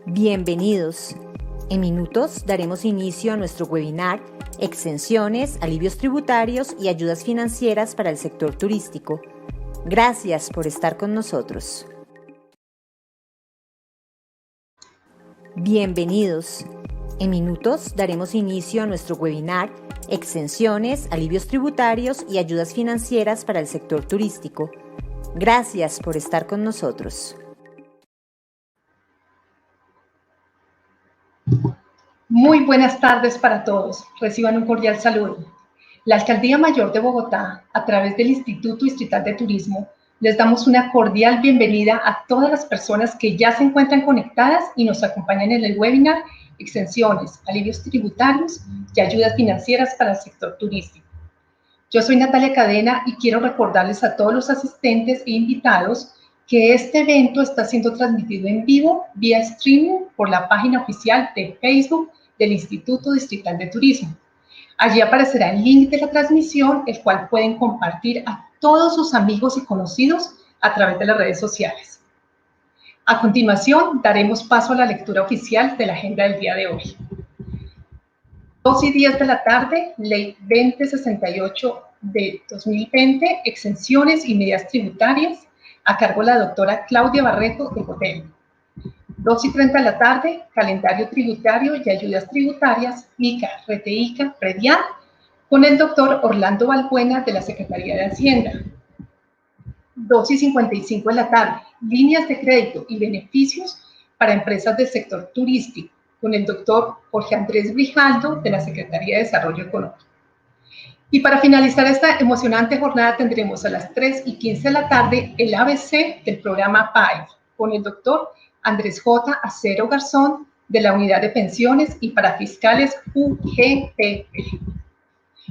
Bienvenidos. En minutos daremos inicio a nuestro webinar Exenciones, alivios tributarios y ayudas financieras para el sector turístico. Gracias por estar con nosotros. Bienvenidos. En minutos daremos inicio a nuestro webinar Exenciones, alivios tributarios y ayudas financieras para el sector turístico. Gracias por estar con nosotros. Muy buenas tardes para todos. Reciban un cordial saludo. La Alcaldía Mayor de Bogotá, a través del Instituto Distrital de Turismo, les damos una cordial bienvenida a todas las personas que ya se encuentran conectadas y nos acompañan en el webinar Exenciones, alivios tributarios y ayudas financieras para el sector turístico. Yo soy Natalia Cadena y quiero recordarles a todos los asistentes e invitados que este evento está siendo transmitido en vivo vía streaming por la página oficial de Facebook del Instituto Distrital de Turismo. Allí aparecerá el link de la transmisión, el cual pueden compartir a todos sus amigos y conocidos a través de las redes sociales. A continuación, daremos paso a la lectura oficial de la agenda del día de hoy. 2:10 de la tarde, Ley 2068 de 2020, exenciones y medidas tributarias, a cargo de la doctora Claudia Barreto de Hotel. 2:30 de la tarde, calendario tributario y ayudas tributarias, ICA, RETEICA, PREDIAN, con el doctor Orlando Balbuena de la Secretaría de Hacienda. 2:55 de la tarde, líneas de crédito y beneficios para empresas del sector turístico, con el doctor Jorge Andrés Grijaldo de la Secretaría de Desarrollo Económico. Y para finalizar esta emocionante jornada tendremos a las 3:15 de la tarde el ABC del programa PAE, con el doctor Andrés J. Acero Garzón de la Unidad de Pensiones y Parafiscales UGPP.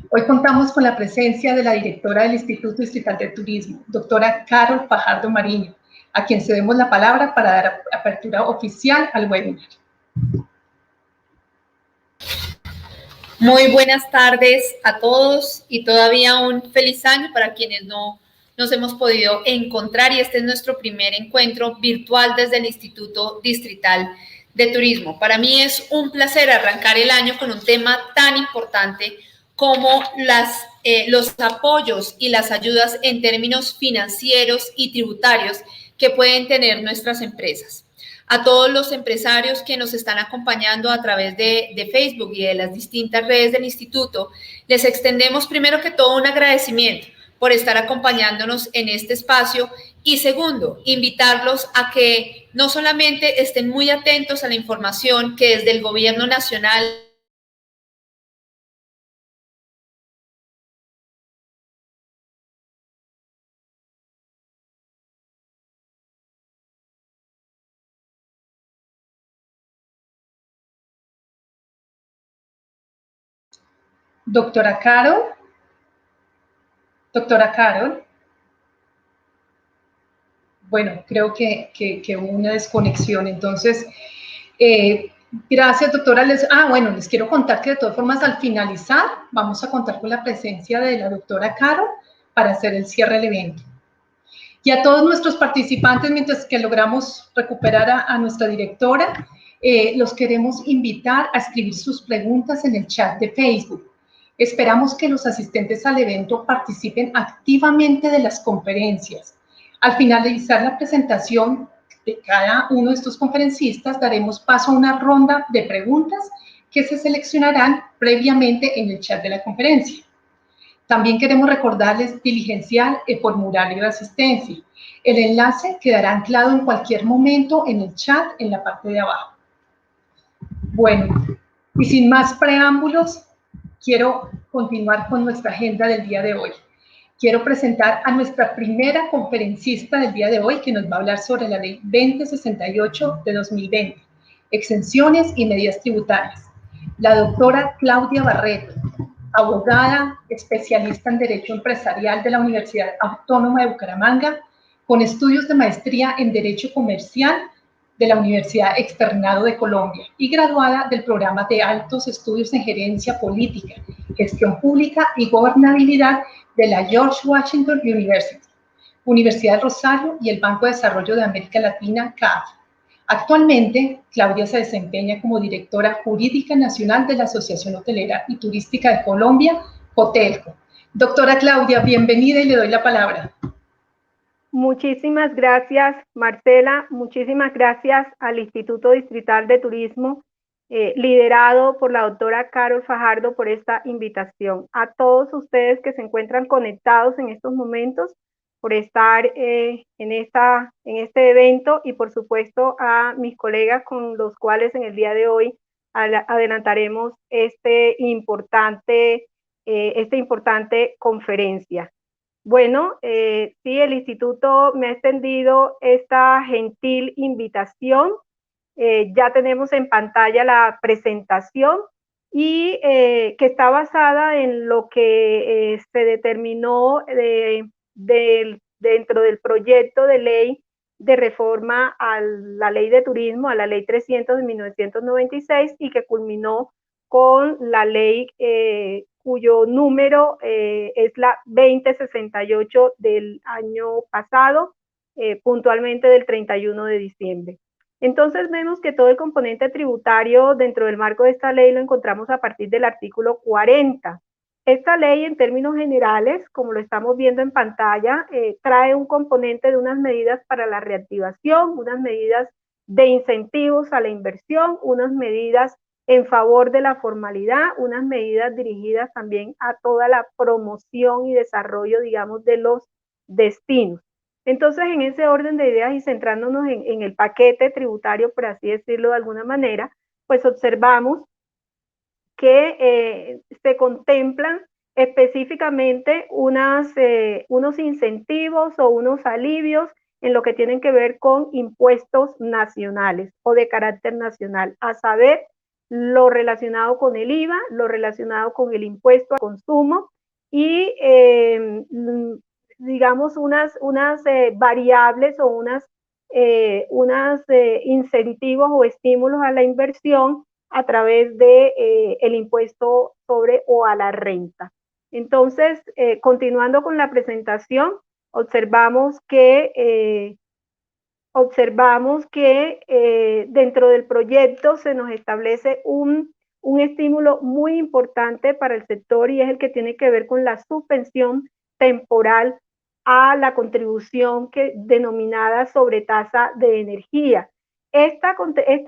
Hoy contamos con la presencia de la directora del Instituto Distrital de Turismo, doctora Carol Fajardo Mariño, a quien cedemos la palabra para dar apertura oficial al webinar. Muy buenas tardes a todos y todavía un feliz año para quienes no nos hemos podido encontrar, y este es nuestro primer encuentro virtual desde el Instituto Distrital de Turismo. Para mí es un placer arrancar el año con un tema tan importante como los apoyos y las ayudas en términos financieros y tributarios que pueden tener nuestras empresas. A todos los empresarios que nos están acompañando a través de Facebook y de las distintas redes del instituto, les extendemos primero que todo un agradecimiento por estar acompañándonos en este espacio, y segundo, invitarlos a que no solamente estén muy atentos a la información que desde el Gobierno Nacional Doctora Carol. Doctora Carol. Bueno, creo que hubo una desconexión. Entonces, gracias, doctora. Les quiero contar que de todas formas, al finalizar, vamos a contar con la presencia de la doctora Carol para hacer el cierre del evento. Y a todos nuestros participantes, mientras que logramos recuperar a nuestra directora, los queremos invitar a escribir sus preguntas en el chat de Facebook. Esperamos que los asistentes al evento participen activamente de las conferencias. Al finalizar la presentación de cada uno de estos conferencistas, daremos paso a una ronda de preguntas que se seleccionarán previamente en el chat de la conferencia. También queremos recordarles diligenciar el formulario de asistencia. El enlace quedará anclado en cualquier momento en el chat en la parte de abajo. Bueno, y sin más preámbulos, quiero continuar con nuestra agenda del día de hoy. Quiero presentar a nuestra primera conferencista del día de hoy, que nos va a hablar sobre la Ley 2068 de 2020, exenciones y medidas tributarias. La doctora Claudia Barreto, abogada, especialista en Derecho Empresarial de la Universidad Autónoma de Bucaramanga, con estudios de maestría en Derecho Comercial de la Universidad Externado de Colombia y graduada del programa de Altos Estudios en Gerencia Política, Gestión Pública y Gobernabilidad de la George Washington University, Universidad del Rosario y el Banco de Desarrollo de América Latina, CAF. Actualmente, Claudia se desempeña como directora jurídica nacional de la Asociación Hotelera y Turística de Colombia, Hotelco. Doctora Claudia, bienvenida y le doy la palabra. Muchísimas gracias, Marcela. Muchísimas gracias al Instituto Distrital de Turismo, liderado por la doctora Carol Fajardo, por esta invitación. A todos ustedes que se encuentran conectados en estos momentos, por estar en este evento, y por supuesto a mis colegas con los cuales en el día de hoy adelantaremos esta importante conferencia. Bueno, sí, el instituto me ha extendido esta gentil invitación. Ya tenemos en pantalla la presentación y que está basada en lo que se determinó dentro del proyecto de ley de reforma a la ley de turismo, a la ley 300 de 1996, y que culminó con la ley cuyo número es la 2068 del año pasado, puntualmente del 31 de diciembre. Entonces vemos que todo el componente tributario dentro del marco de esta ley lo encontramos a partir del artículo 40. Esta ley, en términos generales, como lo estamos viendo en pantalla, trae un componente de unas medidas para la reactivación, unas medidas de incentivos a la inversión, unas medidas en favor de la formalidad, unas medidas dirigidas también a toda la promoción y desarrollo, digamos, de los destinos. Entonces, en ese orden de ideas y centrándonos en el paquete tributario, por así decirlo de alguna manera, pues observamos que se contemplan específicamente unos incentivos o unos alivios en lo que tienen que ver con impuestos nacionales o de carácter nacional, a saber, lo relacionado con el IVA, lo relacionado con el impuesto al consumo y, digamos, unas variables o unos incentivos o estímulos a la inversión a través de el impuesto sobre o a la renta. Entonces, continuando con la presentación, observamos que dentro del proyecto se nos establece un estímulo muy importante para el sector, y es el que tiene que ver con la suspensión temporal a la contribución denominada sobretasa de energía. Esta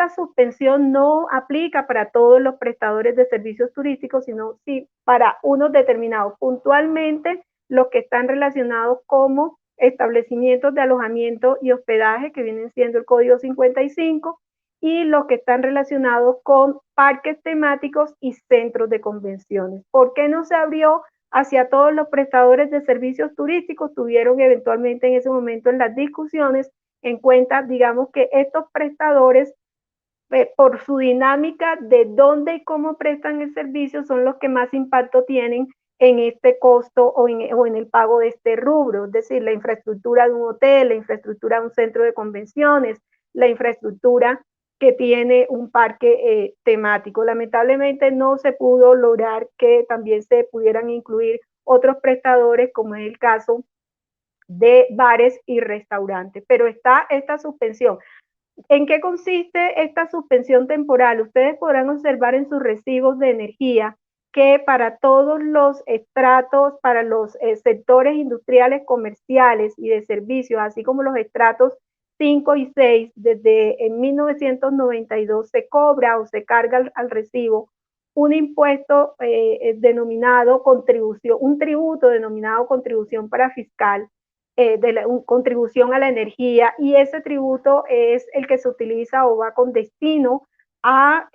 suspensión no aplica para todos los prestadores de servicios turísticos, sino sí para unos determinados, puntualmente los que están relacionados como establecimientos de alojamiento y hospedaje, que vienen siendo el Código 55, y los que están relacionados con parques temáticos y centros de convenciones. ¿Por qué no se abrió hacia todos los prestadores de servicios turísticos? Tuvieron eventualmente en ese momento en las discusiones en cuenta, digamos, que estos prestadores, por su dinámica de dónde y cómo prestan el servicio, son los que más impacto tienen en este costo o en el pago de este rubro, es decir, la infraestructura de un hotel, la infraestructura de un centro de convenciones, la infraestructura que tiene un parque temático. Lamentablemente no se pudo lograr que también se pudieran incluir otros prestadores, como es el caso de bares y restaurantes, pero está esta suspensión. ¿En qué consiste esta suspensión temporal? Ustedes podrán observar en sus recibos de energía que para todos los estratos, para los sectores industriales, comerciales y de servicios, así como los estratos 5 y 6, desde en 1992 se cobra o se carga al recibo un impuesto denominado contribución, un tributo denominado contribución para fiscal, contribución a la energía, y ese tributo es el que se utiliza o va con destino a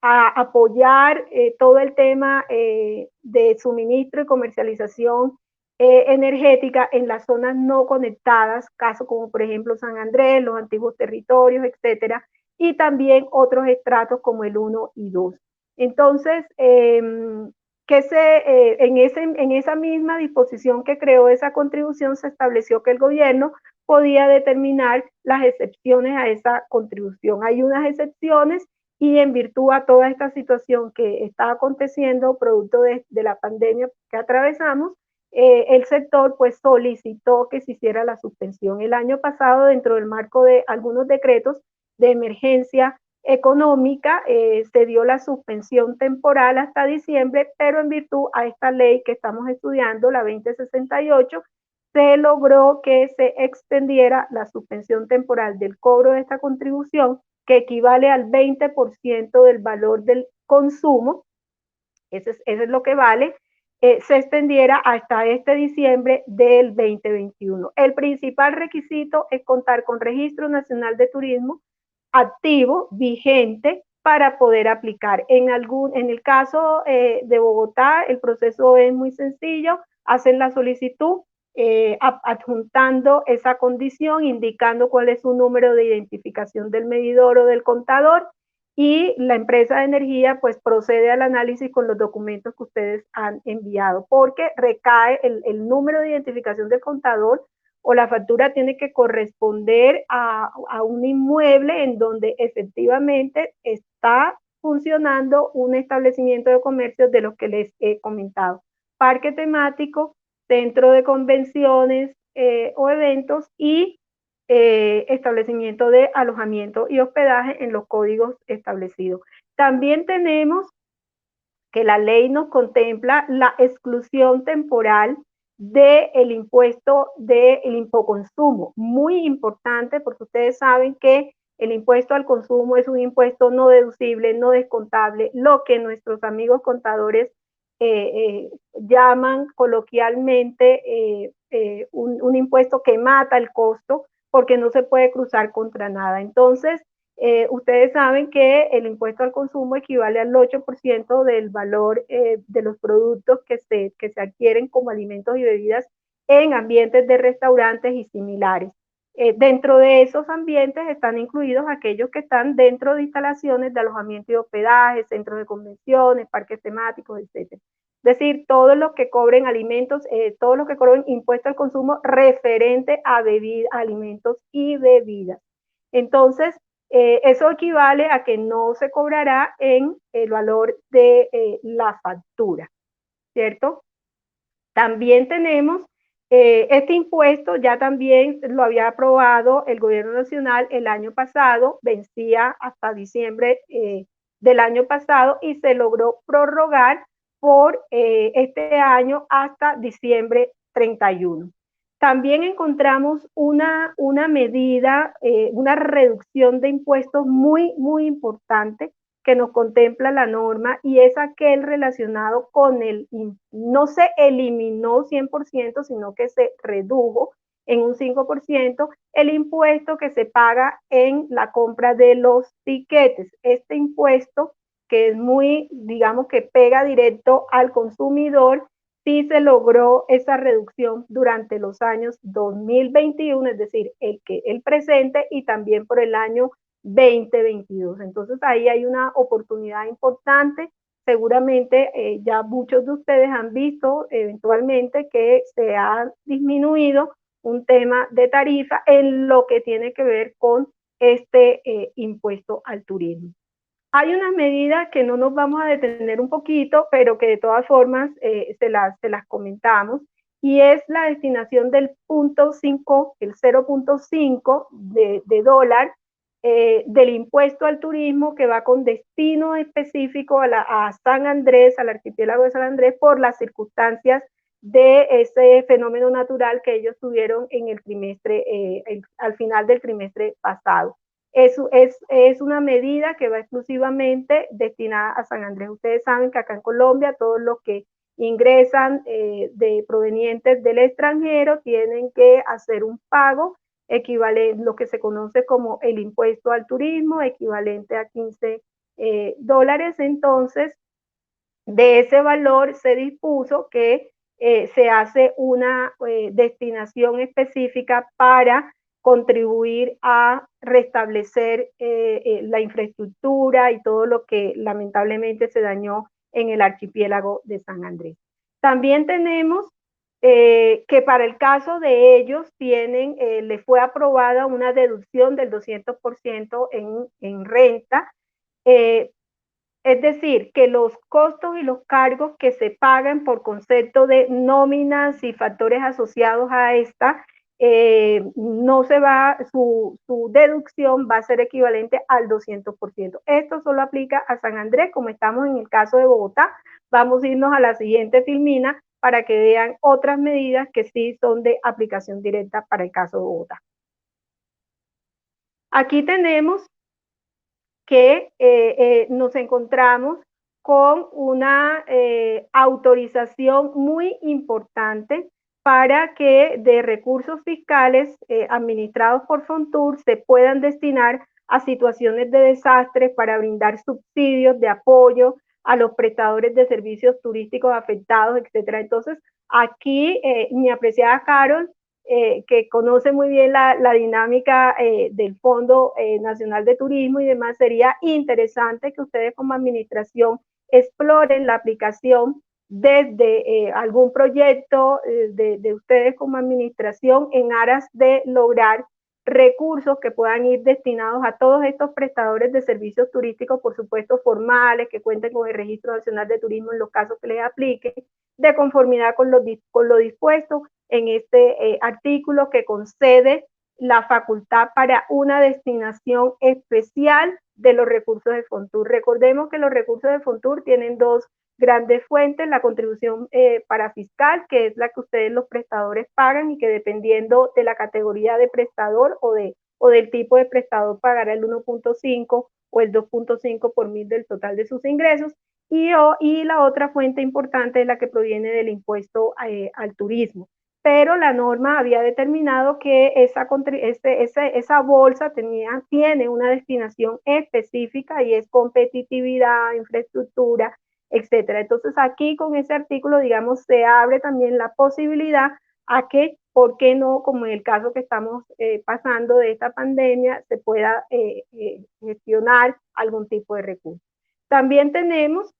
apoyar todo el tema de suministro y comercialización energética en las zonas no conectadas, casos como por ejemplo San Andrés, los antiguos territorios, etcétera, y también otros estratos como el 1 y 2. Entonces, en esa misma disposición que creó esa contribución, se estableció que el gobierno podía determinar las excepciones a esa contribución. Hay unas excepciones, y en virtud a toda esta situación que está aconteciendo producto de la pandemia que atravesamos, el sector pues solicitó que se hiciera la suspensión. El año pasado, dentro del marco de algunos decretos de emergencia económica, se dio la suspensión temporal hasta diciembre, pero en virtud a esta ley que estamos estudiando, la 2068, se logró que se extendiera la suspensión temporal del cobro de esta contribución, que equivale al 20% del valor del consumo, eso es lo que vale, se extendiera hasta este diciembre del 2021. El principal requisito es contar con Registro Nacional de Turismo activo, vigente, para poder aplicar. En el caso de Bogotá, el proceso es muy sencillo, hacen la solicitud, adjuntando esa condición, indicando cuál es su número de identificación del medidor o del contador, y la empresa de energía pues procede al análisis con los documentos que ustedes han enviado, porque recae el número de identificación del contador o la factura tiene que corresponder a un inmueble en donde efectivamente está funcionando un establecimiento de comercio de los que les he comentado. Parque temático, centro de convenciones o eventos y establecimiento de alojamiento y hospedaje en los códigos establecidos. También tenemos que la ley nos contempla la exclusión temporal del impuesto del infoconsumo. Muy importante porque ustedes saben que el impuesto al consumo es un impuesto no deducible, no descontable, lo que nuestros amigos contadores llaman coloquialmente un impuesto que mata el costo porque no se puede cruzar contra nada. Entonces, ustedes saben que el impuesto al consumo equivale al 8% del valor de los productos que se adquieren como alimentos y bebidas en ambientes de restaurantes y similares. Dentro de esos ambientes están incluidos aquellos que están dentro de instalaciones de alojamiento y hospedaje, centros de convenciones, parques temáticos, etc. Es decir, todos los que cobren alimentos, todos los que cobren impuesto al consumo referente a alimentos y bebidas. Entonces, eso equivale a que no se cobrará en el valor de la factura, ¿cierto? También tenemos este impuesto, ya también lo había aprobado el gobierno nacional el año pasado, vencía hasta diciembre del año pasado y se logró prorrogar por este año hasta diciembre 31. También encontramos una medida, una reducción de impuestos muy, muy importante que nos contempla la norma y es aquel relacionado con no se eliminó 100%, sino que se redujo en un 5% el impuesto que se paga en la compra de los tiquetes. Este impuesto, que es muy, digamos que pega directo al consumidor, sí se logró esa reducción durante los años 2021, es decir, el presente y también por el año 2022. Entonces ahí hay una oportunidad importante. Seguramente ya muchos de ustedes han visto eventualmente que se ha disminuido un tema de tarifa en lo que tiene que ver con este impuesto al turismo. Hay unas medidas que no nos vamos a detener un poquito, pero que de todas formas se las comentamos, y es la destinación del 0.5, el 0.5 de dólar del impuesto al turismo que va con destino específico a San Andrés, al archipiélago de San Andrés, por las circunstancias de ese fenómeno natural que ellos tuvieron en el trimestre, al final del trimestre pasado. Es una medida que va exclusivamente destinada a San Andrés. Ustedes saben que acá en Colombia todos los que ingresan de provenientes del extranjero tienen que hacer un pago equivalente, lo que se conoce como el impuesto al turismo, equivalente a 15 dólares. Entonces, de ese valor se dispuso que se hace una destinación específica para contribuir a restablecer la infraestructura y todo lo que lamentablemente se dañó en el archipiélago de San Andrés. También tenemos que para el caso de ellos le fue aprobada una deducción del 200% en renta Es decir, que los costos y los cargos que se pagan por concepto de nóminas y factores asociados a esta, no se va, su deducción va a ser equivalente al 200%. Esto solo aplica a San Andrés, como estamos en el caso de Bogotá. Vamos a irnos a la siguiente filmina para que vean otras medidas que sí son de aplicación directa para el caso de Bogotá. Aquí tenemos que nos encontramos con una autorización muy importante para que de recursos fiscales administrados por Fontur se puedan destinar a situaciones de desastres para brindar subsidios de apoyo a los prestadores de servicios turísticos afectados, etcétera. Entonces, aquí mi apreciada Carol, que conoce muy bien la dinámica del Fondo Nacional de Turismo y demás, sería interesante que ustedes como administración exploren la aplicación desde algún proyecto de ustedes como administración en aras de lograr recursos que puedan ir destinados a todos estos prestadores de servicios turísticos, por supuesto formales, que cuenten con el Registro Nacional de Turismo en los casos que les aplique, de conformidad con lo dispuesto en este artículo que concede la facultad para una destinación especial de los recursos de Fontur. Recordemos que los recursos de Fontur tienen dos grandes fuentes, la contribución parafiscal, que es la que ustedes los prestadores pagan y que dependiendo de la categoría de prestador o del tipo de prestador pagará el 1.5 o el 2.5 por mil del total de sus ingresos. Y la otra fuente importante es la que proviene del impuesto al turismo. Pero la norma había determinado que esa bolsa tiene una destinación específica y es competitividad, infraestructura, etcétera. Entonces aquí con ese artículo, digamos, se abre también la posibilidad a que, ¿por qué no? Como en el caso que estamos pasando de esta pandemia, se pueda gestionar algún tipo de recurso. También tenemos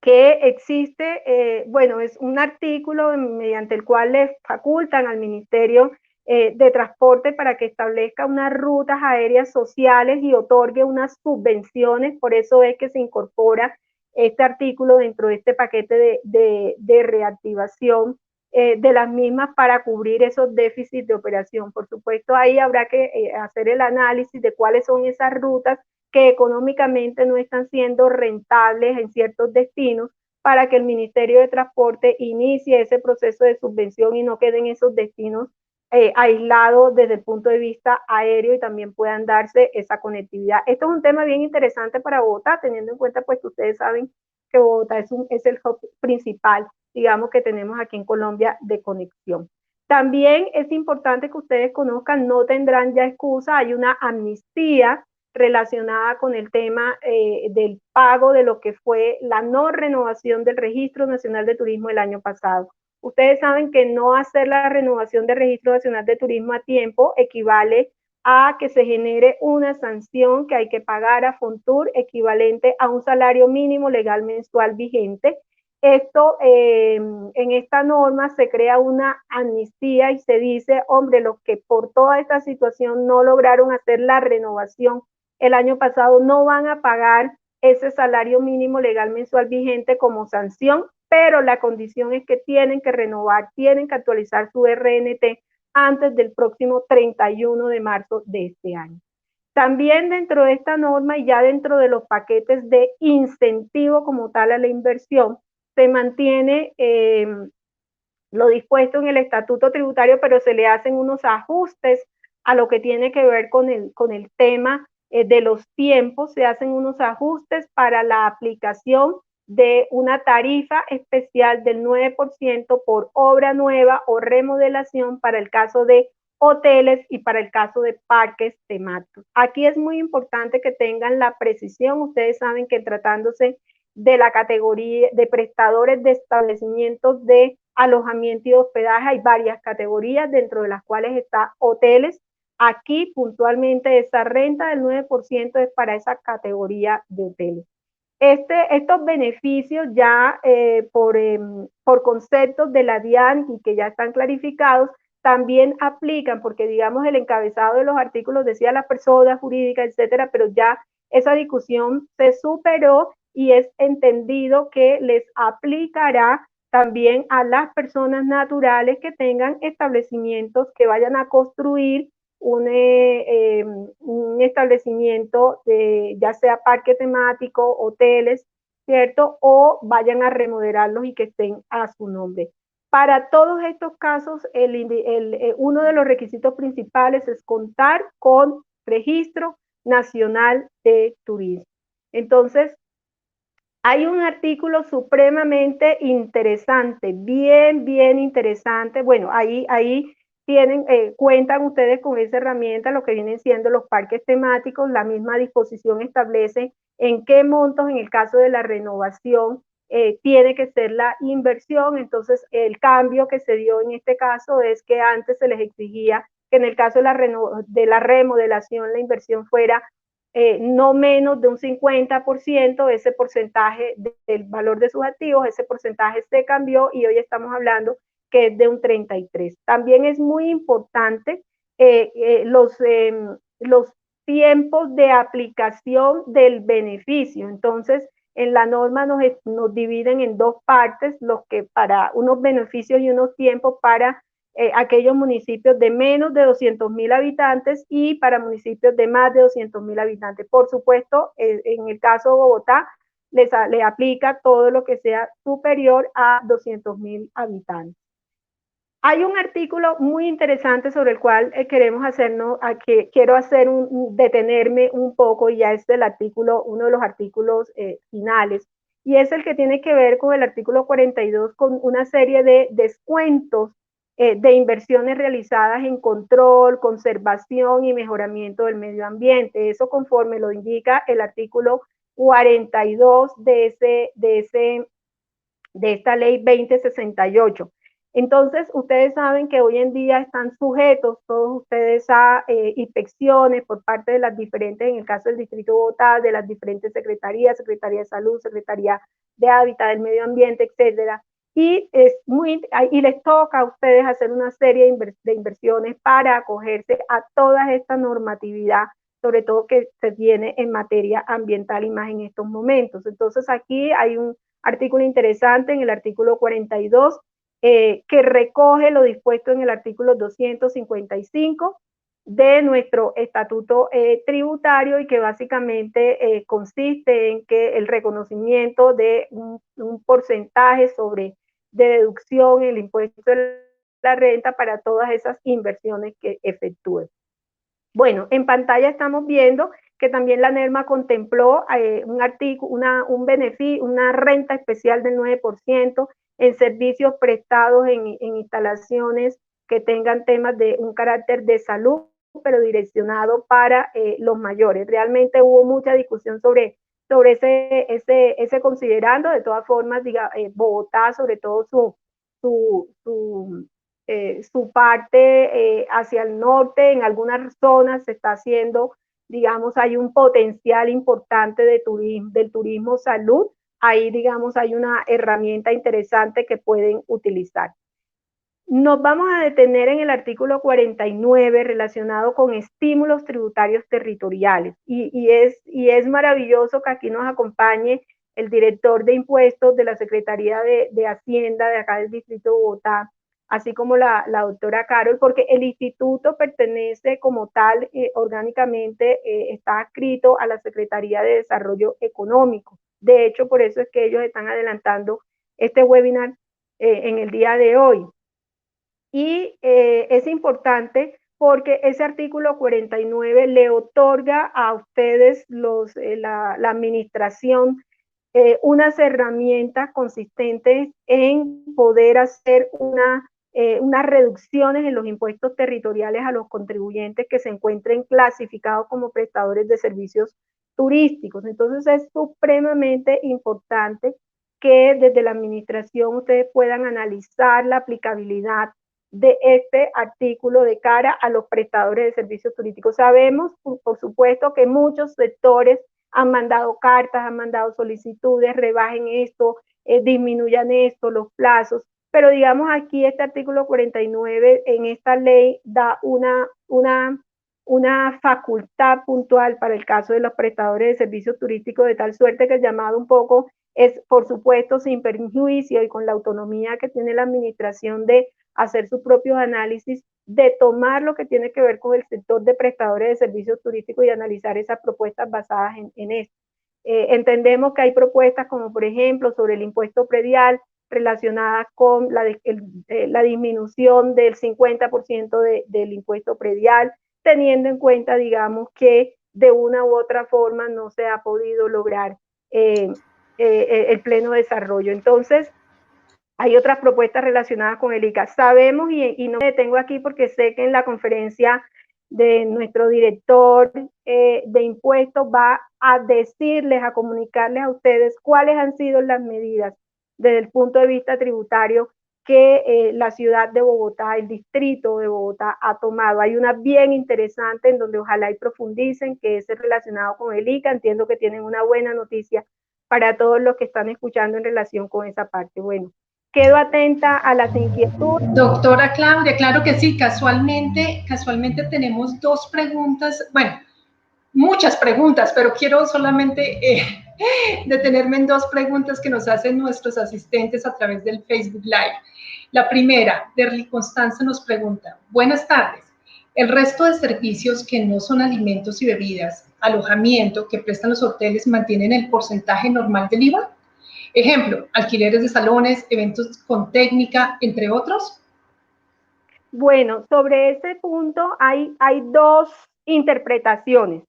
que existe, bueno, es un artículo mediante el cual le facultan al Ministerio de Transporte para que establezca unas rutas aéreas sociales y otorgue unas subvenciones, por eso es que se incorpora este artículo dentro de este paquete de reactivación de las mismas para cubrir esos déficits de operación. Por supuesto, ahí habrá que hacer el análisis de cuáles son esas rutas que económicamente no están siendo rentables en ciertos destinos para que el Ministerio de Transporte inicie ese proceso de subvención y no queden esos destinos aislados desde el punto de vista aéreo y también puedan darse esa conectividad. Esto es un tema bien interesante para Bogotá, teniendo en cuenta pues que ustedes saben que Bogotá es el hub principal, digamos, que tenemos aquí en Colombia de conexión. También es importante que ustedes conozcan, no tendrán ya excusa, hay una amnistía relacionada con el tema del pago de lo que fue la no renovación del Registro Nacional de Turismo el año pasado. Ustedes saben que no hacer la renovación del Registro Nacional de Turismo a tiempo equivale a que se genere una sanción que hay que pagar a Fontur equivalente a un salario mínimo legal mensual vigente. Esto, en esta norma se crea una amnistía y se dice, hombre, los que por toda esta situación no lograron hacer la renovación el año pasado no van a pagar ese salario mínimo legal mensual vigente como sanción, pero la condición es que tienen que renovar, tienen que actualizar su RNT antes del próximo 31 de marzo de este año. También dentro de esta norma y ya dentro de los paquetes de incentivo como tal a la inversión, se mantiene lo dispuesto en el estatuto tributario, pero se le hacen unos ajustes a lo que tiene que ver con el tema de los tiempos, se hacen unos ajustes para la aplicación de una tarifa especial del 9% por obra nueva o remodelación para el caso de hoteles y para el caso de parques temáticos. Aquí es muy importante que tengan la precisión. Ustedes saben que tratándose de la categoría de prestadores de establecimientos de alojamiento y hospedaje, hay varias categorías dentro de las cuales está hoteles. Aquí puntualmente esa renta del 9% es para esa categoría de hoteles. Estos beneficios ya por conceptos de la DIAN y que ya están clarificados, también aplican, porque digamos el encabezado de los artículos decía las personas jurídicas, etcétera, pero ya esa discusión se superó y es entendido que les aplicará también a las personas naturales que tengan establecimientos, que vayan a construir un establecimiento, ya sea parque temático, hoteles, ¿cierto? O vayan a remodelarlos y que estén a su nombre. Para todos estos casos, uno de los requisitos principales es contar con registro nacional de turismo. Entonces, hay un artículo supremamente interesante, bien interesante. Bueno, ahí tienen, cuentan ustedes con esa herramienta, lo que vienen siendo los parques temáticos. La misma disposición establece en qué montos, en el caso de la renovación, tiene que ser la inversión. Entonces, el cambio que se dio en este caso es que antes se les exigía que en el caso de la remodelación, la inversión fuera no menos de un 50%, ese porcentaje del valor de sus activos, ese porcentaje se cambió y hoy estamos hablando que es de un 33%. También es muy importante los tiempos de aplicación del beneficio. Entonces, en la norma nos dividen en dos partes, los que para unos beneficios y unos tiempos para aquellos municipios de menos de 200.000 habitantes y para municipios de más de 200.000 habitantes. Por supuesto, en el caso de Bogotá, le aplica todo lo que sea superior a 200.000 habitantes. Hay un artículo muy interesante sobre el cual quiero detenerme un poco, y ya es del artículo, uno de los artículos finales, y es el que tiene que ver con el artículo 42, con una serie de descuentos de inversiones realizadas en control, conservación y mejoramiento del medio ambiente. Eso conforme lo indica el artículo 42 de esta ley 2068. Entonces, ustedes saben que hoy en día están sujetos todos ustedes a inspecciones por parte de las diferentes, en el caso del Distrito de Bogotá, de las diferentes secretarías, Secretaría de Salud, Secretaría de Hábitat, del Medio Ambiente, etcétera. Y les toca a ustedes hacer una serie de inversiones para acogerse a toda esta normatividad, sobre todo que se tiene en materia ambiental y más en estos momentos. Entonces, aquí hay un artículo interesante en el artículo 42, que recoge lo dispuesto en el artículo 255 de nuestro estatuto tributario, y que básicamente consiste en que el reconocimiento de un porcentaje de deducción en el impuesto de la renta para todas esas inversiones que efectúen. Bueno, en pantalla estamos viendo que también la NERMA contempló un beneficio, una renta especial del 9% en servicios prestados en instalaciones que tengan temas de un carácter de salud, pero direccionado para los mayores. Realmente hubo mucha discusión sobre ese considerando. De todas formas, Bogotá, sobre todo su parte hacia el norte, en algunas zonas se está haciendo, digamos, hay un potencial importante del turismo salud. Ahí, digamos, hay una herramienta interesante que pueden utilizar. Nos vamos a detener en el artículo 49 relacionado con estímulos tributarios territoriales. Y es maravilloso que aquí nos acompañe el director de impuestos de la Secretaría de Hacienda de acá del Distrito de Bogotá, así como la doctora Carol, porque el instituto pertenece como tal, orgánicamente, está adscrito a la Secretaría de Desarrollo Económico. De hecho, por eso es que ellos están adelantando este webinar en el día de hoy. Y es importante porque ese artículo 49 le otorga a ustedes, la administración, unas herramientas consistentes en poder hacer unas reducciones en los impuestos territoriales a los contribuyentes que se encuentren clasificados como prestadores de servicios turísticos. Entonces, es supremamente importante que desde la administración ustedes puedan analizar la aplicabilidad de este artículo de cara a los prestadores de servicios turísticos. Sabemos, por supuesto, que muchos sectores han mandado cartas, han mandado solicitudes, rebajen esto, disminuyan esto, los plazos, pero digamos aquí este artículo 49 en esta ley da una facultad puntual para el caso de los prestadores de servicios turísticos, de tal suerte que el llamado un poco es, por supuesto, sin perjuicio y con la autonomía que tiene la administración de hacer sus propios análisis, de tomar lo que tiene que ver con el sector de prestadores de servicios turísticos y analizar esas propuestas basadas en esto. Entendemos que hay propuestas como, por ejemplo, sobre el impuesto predial, relacionadas con la disminución del 50% del impuesto predial, teniendo en cuenta, digamos, que de una u otra forma no se ha podido lograr el pleno desarrollo. Entonces, hay otras propuestas relacionadas con el ICA. Sabemos, y no me detengo aquí porque sé que en la conferencia de nuestro director de impuestos va a decirles, a comunicarles a ustedes cuáles han sido las medidas desde el punto de vista tributario que la ciudad de Bogotá, el distrito de Bogotá ha tomado. Hay una bien interesante en donde ojalá y profundicen, que es relacionado con el ICA. Entiendo que tienen una buena noticia para todos los que están escuchando en relación con esa parte. Bueno, quedo atenta a las inquietudes. Doctora Claudia, claro que sí, casualmente tenemos dos preguntas, bueno, muchas preguntas, pero quiero solamente detenerme en dos preguntas que nos hacen nuestros asistentes a través del Facebook Live. La primera, Derly Constanza nos pregunta, buenas tardes, ¿el resto de servicios que no son alimentos y bebidas, alojamiento que prestan los hoteles mantienen el porcentaje normal del IVA? Ejemplo, alquileres de salones, eventos con técnica, entre otros. Bueno, sobre ese punto hay dos interpretaciones.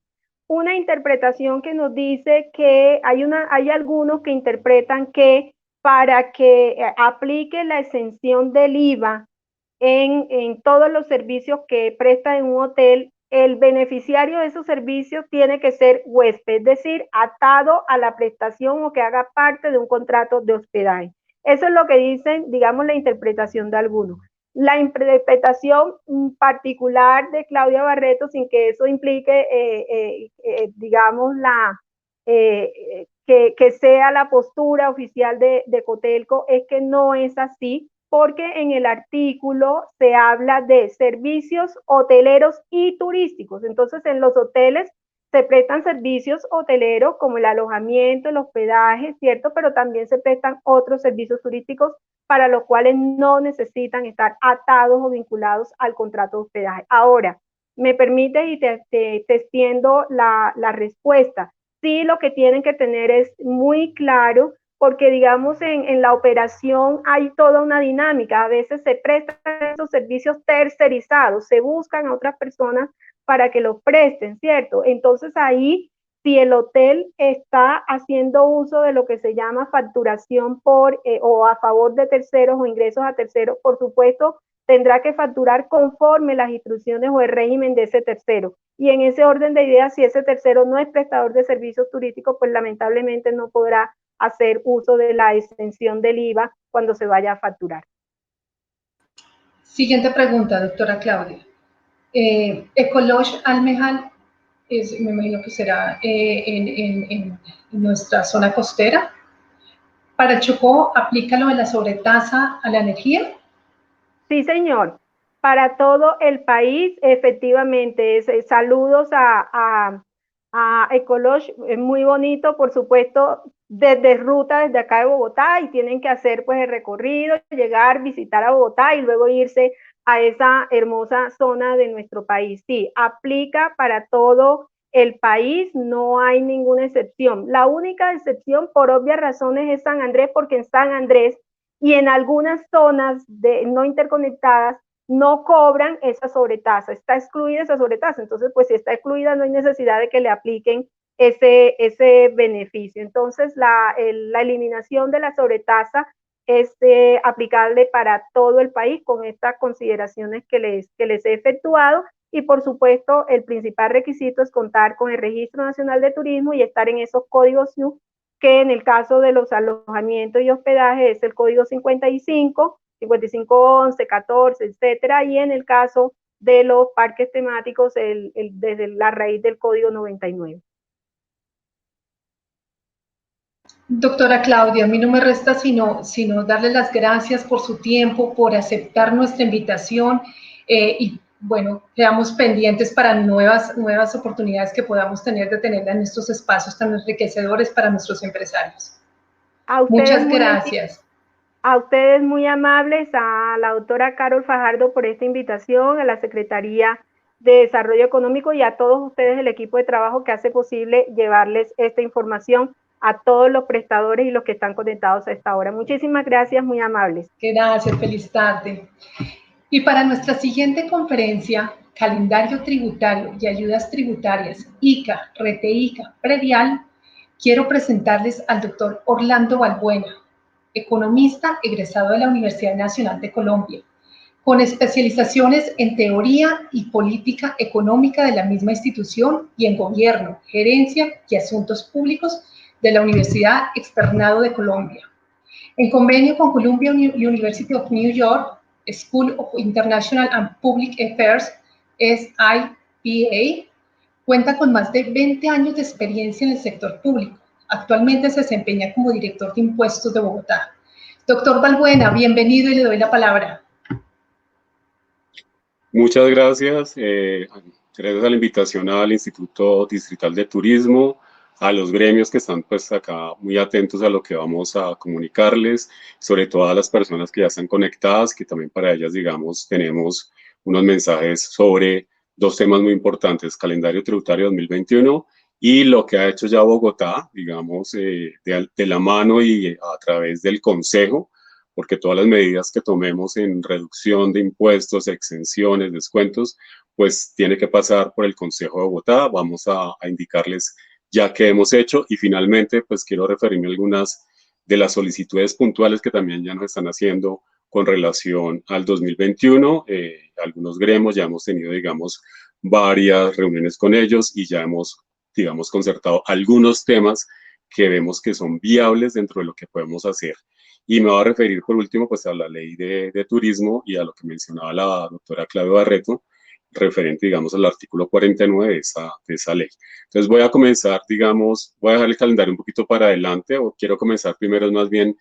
Una interpretación que nos dice que hay algunos que interpretan que para que aplique la exención del IVA en todos los servicios que presta en un hotel, el beneficiario de esos servicios tiene que ser huésped, es decir, atado a la prestación o que haga parte de un contrato de hospedaje. Eso es lo que dicen, digamos, la interpretación de algunos. La interpretación particular de Claudia Barreto, sin que eso implique, digamos, que sea la postura oficial de Cotelco, es que no es así, porque en el artículo se habla de servicios hoteleros y turísticos. Entonces, en los hoteles se prestan servicios hoteleros como el alojamiento, el hospedaje, ¿cierto? Pero también se prestan otros servicios turísticos para los cuales no necesitan estar atados o vinculados al contrato de hospedaje. Ahora, me permite y te extiendo la respuesta. Sí, lo que tienen que tener es muy claro, porque digamos en la operación hay toda una dinámica. A veces se prestan esos servicios tercerizados, se buscan a otras personas para que los presten, ¿cierto? Entonces ahí, si el hotel está haciendo uso de lo que se llama facturación o a favor de terceros o ingresos a terceros, por supuesto, tendrá que facturar conforme las instrucciones o el régimen de ese tercero. Y en ese orden de ideas, si ese tercero no es prestador de servicios turísticos, pues lamentablemente no podrá hacer uso de la exención del IVA cuando se vaya a facturar. Siguiente pregunta, doctora Claudia. Ecologe Almejal, me imagino que será en nuestra zona costera. ¿Para el Chocó aplica lo de la sobretasa a la energía? Sí, señor. Para todo el país, efectivamente. Saludos a Ecologe, es muy bonito, por supuesto, desde ruta, desde acá de Bogotá, y tienen que hacer pues el recorrido, llegar, visitar a Bogotá y luego irse a esa hermosa zona de nuestro país. Sí, aplica para todo el país, no hay ninguna excepción. La única excepción, por obvias razones, es San Andrés, porque en San Andrés y en algunas zonas no interconectadas no cobran esa sobretasa, está excluida esa sobretasa. Entonces, pues si está excluida, no hay necesidad de que le apliquen ese beneficio. Entonces, la eliminación de la sobretasa es aplicable para todo el país con estas consideraciones que les he efectuado. Y por supuesto, el principal requisito es contar con el Registro Nacional de Turismo y estar en esos códigos SNU, que en el caso de los alojamientos y hospedaje es el código 55, 5511, 14, etcétera, y en el caso de los parques temáticos desde la raíz del código 99. Doctora Claudia, a mí no me resta sino darle las gracias por su tiempo, por aceptar nuestra invitación y bueno, quedamos pendientes para nuevas oportunidades que podamos tener de tenerla en estos espacios tan enriquecedores para nuestros empresarios. Muchas gracias. A ustedes muy amables, a la doctora Carol Fajardo por esta invitación, a la Secretaría de Desarrollo Económico y a todos ustedes, el equipo de trabajo que hace posible llevarles esta información a todos los prestadores y los que están conectados a esta hora. Muchísimas gracias, muy amables. Gracias, feliz tarde. Y para nuestra siguiente conferencia, Calendario Tributario y Ayudas Tributarias, ICA, RETEICA, Predial, quiero presentarles al doctor Orlando Balbuena, economista egresado de la Universidad Nacional de Colombia, con especializaciones en teoría y política económica de la misma institución y en gobierno, gerencia y asuntos públicos de la Universidad Externado de Colombia. En convenio con Columbia University of New York, School of International and Public Affairs, SIPA, cuenta con más de 20 años de experiencia en el sector público. Actualmente se desempeña como director de impuestos de Bogotá. Doctor Balbuena, bienvenido y le doy la palabra. Muchas gracias. Gracias a la invitación al Instituto Distrital de Turismo, a los gremios que están pues acá muy atentos a lo que vamos a comunicarles, sobre todo a las personas que ya están conectadas, que también para ellas, digamos, tenemos unos mensajes sobre dos temas muy importantes, calendario tributario 2021 y lo que ha hecho ya Bogotá, digamos, de la mano y a través del Consejo, porque todas las medidas que tomemos en reducción de impuestos, exenciones, descuentos, pues tiene que pasar por el Consejo de Bogotá. Vamos a indicarles ya que hemos hecho y finalmente pues quiero referirme a algunas de las solicitudes puntuales que también ya nos están haciendo con relación al 2021. Algunos gremios ya hemos tenido, digamos, varias reuniones con ellos y ya hemos, digamos, concertado algunos temas que vemos que son viables dentro de lo que podemos hacer. Y me voy a referir por último pues a la ley de turismo y a lo que mencionaba la doctora Claudia Barreto, referente, digamos, al artículo 49 de esa ley. Entonces voy a comenzar, digamos, voy a dejar el calendario un poquito para adelante, o quiero comenzar primero más bien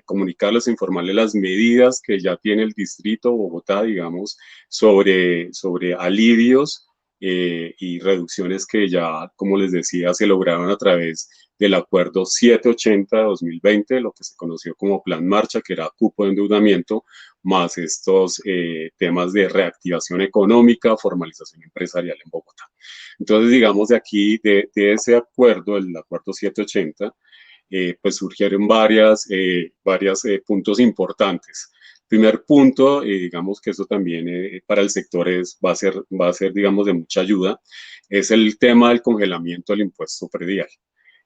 comunicarles, informarles las medidas que ya tiene el distrito Bogotá, digamos, sobre alivios y reducciones que ya, como les decía, se lograron a través del acuerdo 780 de 2020, lo que se conoció como Plan Marcha, que era cupo de endeudamiento, más estos temas de reactivación económica, formalización empresarial en Bogotá. Entonces, digamos, de aquí, de ese acuerdo, el acuerdo 780, pues surgieron varios puntos importantes. Primer punto, digamos que eso también para el sector va a ser, digamos, de mucha ayuda, es el tema del congelamiento del impuesto predial.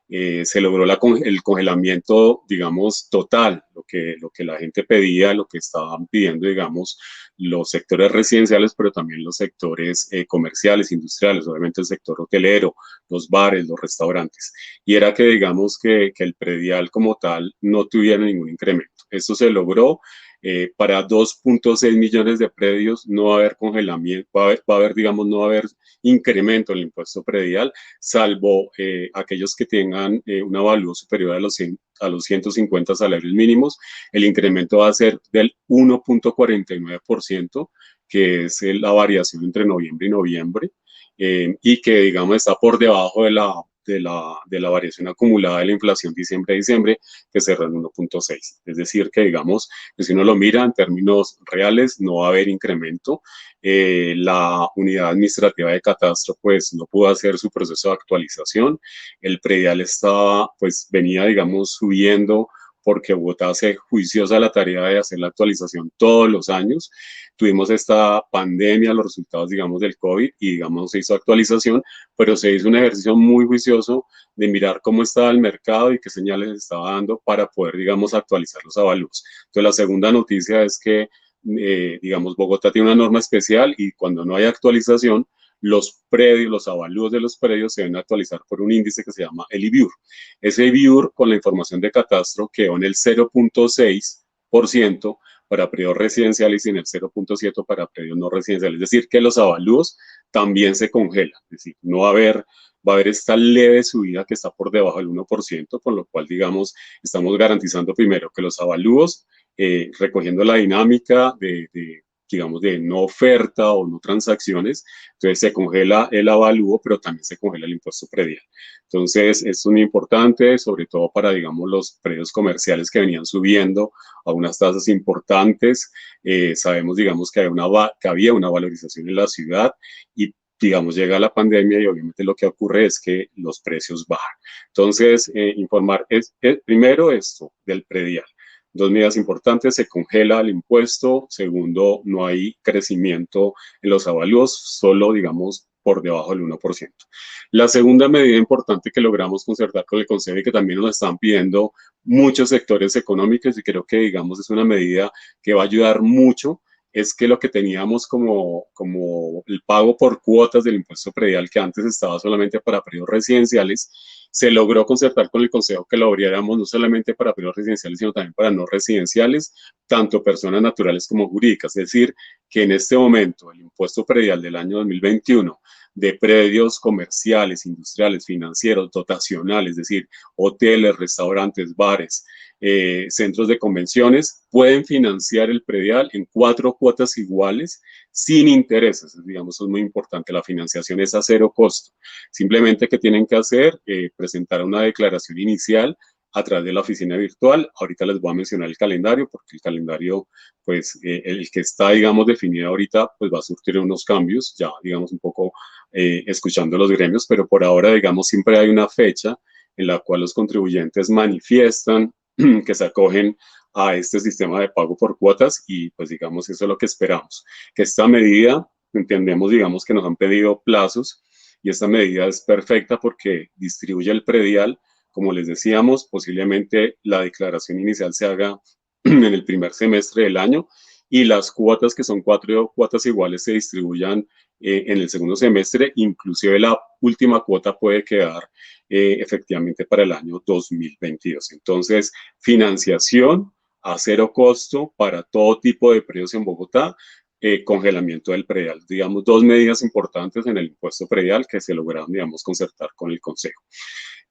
Se logró el congelamiento, digamos, total, lo que la gente pedía, lo que estaban pidiendo, digamos, los sectores residenciales, pero también los sectores comerciales, industriales, obviamente el sector hotelero, los bares, los restaurantes. Y era que, digamos, que el predial como tal no tuviera ningún incremento. Esto se logró. Para 2.6 millones de predios no va a haber congelamiento, va a haber, digamos, no va a haber incremento en el impuesto predial, salvo aquellos que tengan un avalúo superior a los 150 salarios mínimos. El incremento va a ser del 1.49%, que es la variación entre noviembre y noviembre, y que, digamos, está por debajo de la variación acumulada de la inflación diciembre a diciembre, que cerró en 1.6. Es decir, que digamos, que si uno lo mira en términos reales, no va a haber incremento. La unidad administrativa de catastro, pues, no pudo hacer su proceso de actualización. El predial venía, digamos, subiendo porque Bogotá hace juiciosa la tarea de hacer la actualización todos los años. Tuvimos esta pandemia, los resultados, digamos, del COVID y, digamos, se hizo actualización, pero se hizo un ejercicio muy juicioso de mirar cómo estaba el mercado y qué señales estaba dando para poder, digamos, actualizar los avalúos. Entonces, la segunda noticia es que, digamos, Bogotá tiene una norma especial y cuando no hay actualización, los predios, los avalúos de los predios se deben actualizar por un índice que se llama el IBIUR. Ese IBIUR, con la información de catastro, quedó en el 0.6% para predios residenciales y en el 0.7% para predios no residenciales. Es decir, que los avalúos también se congelan. Es decir, no va a va a haber esta leve subida que está por debajo del 1%, con lo cual, digamos, estamos garantizando primero que los avalúos, recogiendo la dinámica digamos, de no oferta o no transacciones, entonces se congela el avalúo, pero también se congela el impuesto predial. Entonces, es muy importante, sobre todo para, digamos, los predios comerciales que venían subiendo a unas tasas importantes. Sabemos, digamos, que había una valorización en la ciudad y, digamos, llega la pandemia y obviamente lo que ocurre es que los precios bajan. Entonces, informar primero esto del predial. Dos medidas importantes: se congela el impuesto. Segundo, no hay crecimiento en los avalúos, solo, digamos, por debajo del 1%. La segunda medida importante que logramos concertar con el Consejo y que también nos están pidiendo muchos sectores económicos, y creo que, digamos, es una medida que va a ayudar mucho, es que lo que teníamos como el pago por cuotas del impuesto predial, que antes estaba solamente para predios residenciales, se logró concertar con el Consejo que lo abriéramos no solamente para predios residenciales, sino también para no residenciales, tanto personas naturales como jurídicas. Es decir, que en este momento el impuesto predial del año 2021 de predios comerciales, industriales, financieros, dotacionales, es decir, hoteles, restaurantes, bares, centros de convenciones, pueden financiar el predial en 4 cuotas iguales sin intereses. Digamos, es muy importante, la financiación es a 0 costo. Simplemente, ¿qué tienen que hacer? Presentar una declaración inicial a través de la oficina virtual. Ahorita les voy a mencionar el calendario, porque el calendario, pues, el que está, digamos, definido ahorita, pues va a surtir unos cambios, ya, digamos, un poco escuchando los gremios, pero por ahora, digamos, siempre hay una fecha en la cual los contribuyentes manifiestan que se acogen a este sistema de pago por cuotas, y pues, digamos, eso es lo que esperamos. Que esta medida, entendemos, digamos, que nos han pedido plazos, y esta medida es perfecta porque distribuye el predial. Como les decíamos, posiblemente la declaración inicial se haga en el primer semestre del año, y las cuotas, que son 4 cuotas iguales, se distribuyan en el segundo semestre. Inclusive la última cuota puede quedar efectivamente para el año 2022. Entonces, financiación a 0 costo para todo tipo de predios en Bogotá, congelamiento del predial. Digamos, 2 medidas importantes en el impuesto predial que se lograron, digamos, concertar con el Consejo.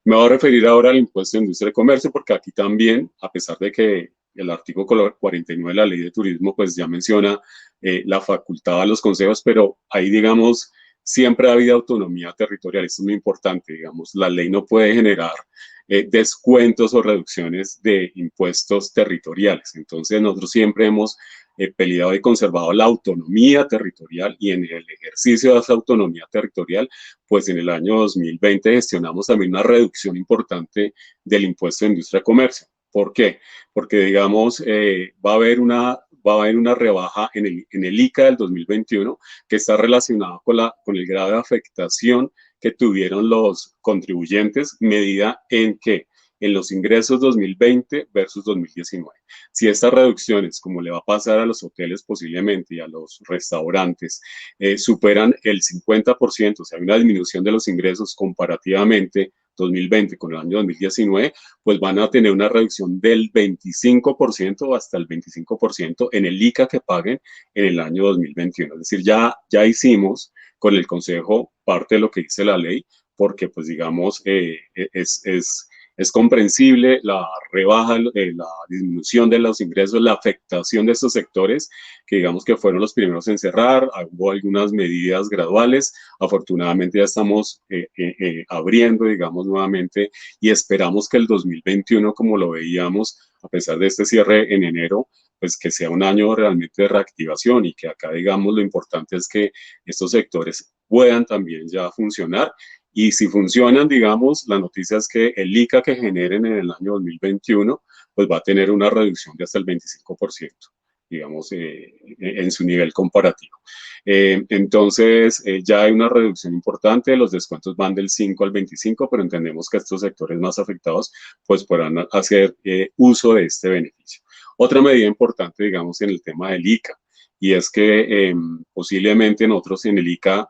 Me voy a referir ahora al impuesto de industria y comercio, porque aquí también, a pesar de que el artículo 49 de la Ley de Turismo, pues ya menciona la facultad a los consejos, pero ahí, digamos, siempre ha habido autonomía territorial. Esto es muy importante, digamos, la ley no puede generar descuentos o reducciones de impuestos territoriales. Entonces, nosotros siempre hemos peleado y conservado la autonomía territorial, y en el ejercicio de esa autonomía territorial, pues en el año 2020 gestionamos también una reducción importante del impuesto de industria y comercio. ¿Por qué? Porque, digamos, va a haber una rebaja en el ICA del 2021 que está relacionado con el grado de afectación que tuvieron los contribuyentes, medida en que en los ingresos 2020 versus 2019. Si estas reducciones, como le va a pasar a los hoteles posiblemente y a los restaurantes, superan el 50%, o sea, hay una disminución de los ingresos comparativamente 2020 con el año 2019, pues van a tener una reducción del 25% hasta el 25% en el ICA que paguen en el año 2021. Es decir, ya hicimos con el Consejo parte de lo que dice la ley, porque, pues, digamos, es comprensible la rebaja, la disminución de los ingresos, la afectación de estos sectores que, digamos, que fueron los primeros en cerrar. Hubo algunas medidas graduales. Afortunadamente ya estamos abriendo, digamos, nuevamente, y esperamos que el 2021, como lo veíamos, a pesar de este cierre en enero, pues que sea un año realmente de reactivación, y que acá, digamos, lo importante es que estos sectores puedan también ya funcionar. Y si funcionan, digamos, la noticia es que el ICA que generen en el año 2021, pues va a tener una reducción de hasta el 25%, digamos, en su nivel comparativo. Entonces, ya hay una reducción importante, los descuentos van del 5 al 25, pero entendemos que estos sectores más afectados, pues, podrán hacer uso de este beneficio. Otra medida importante, digamos, en el tema del ICA, y es que posiblemente nosotros en el ICA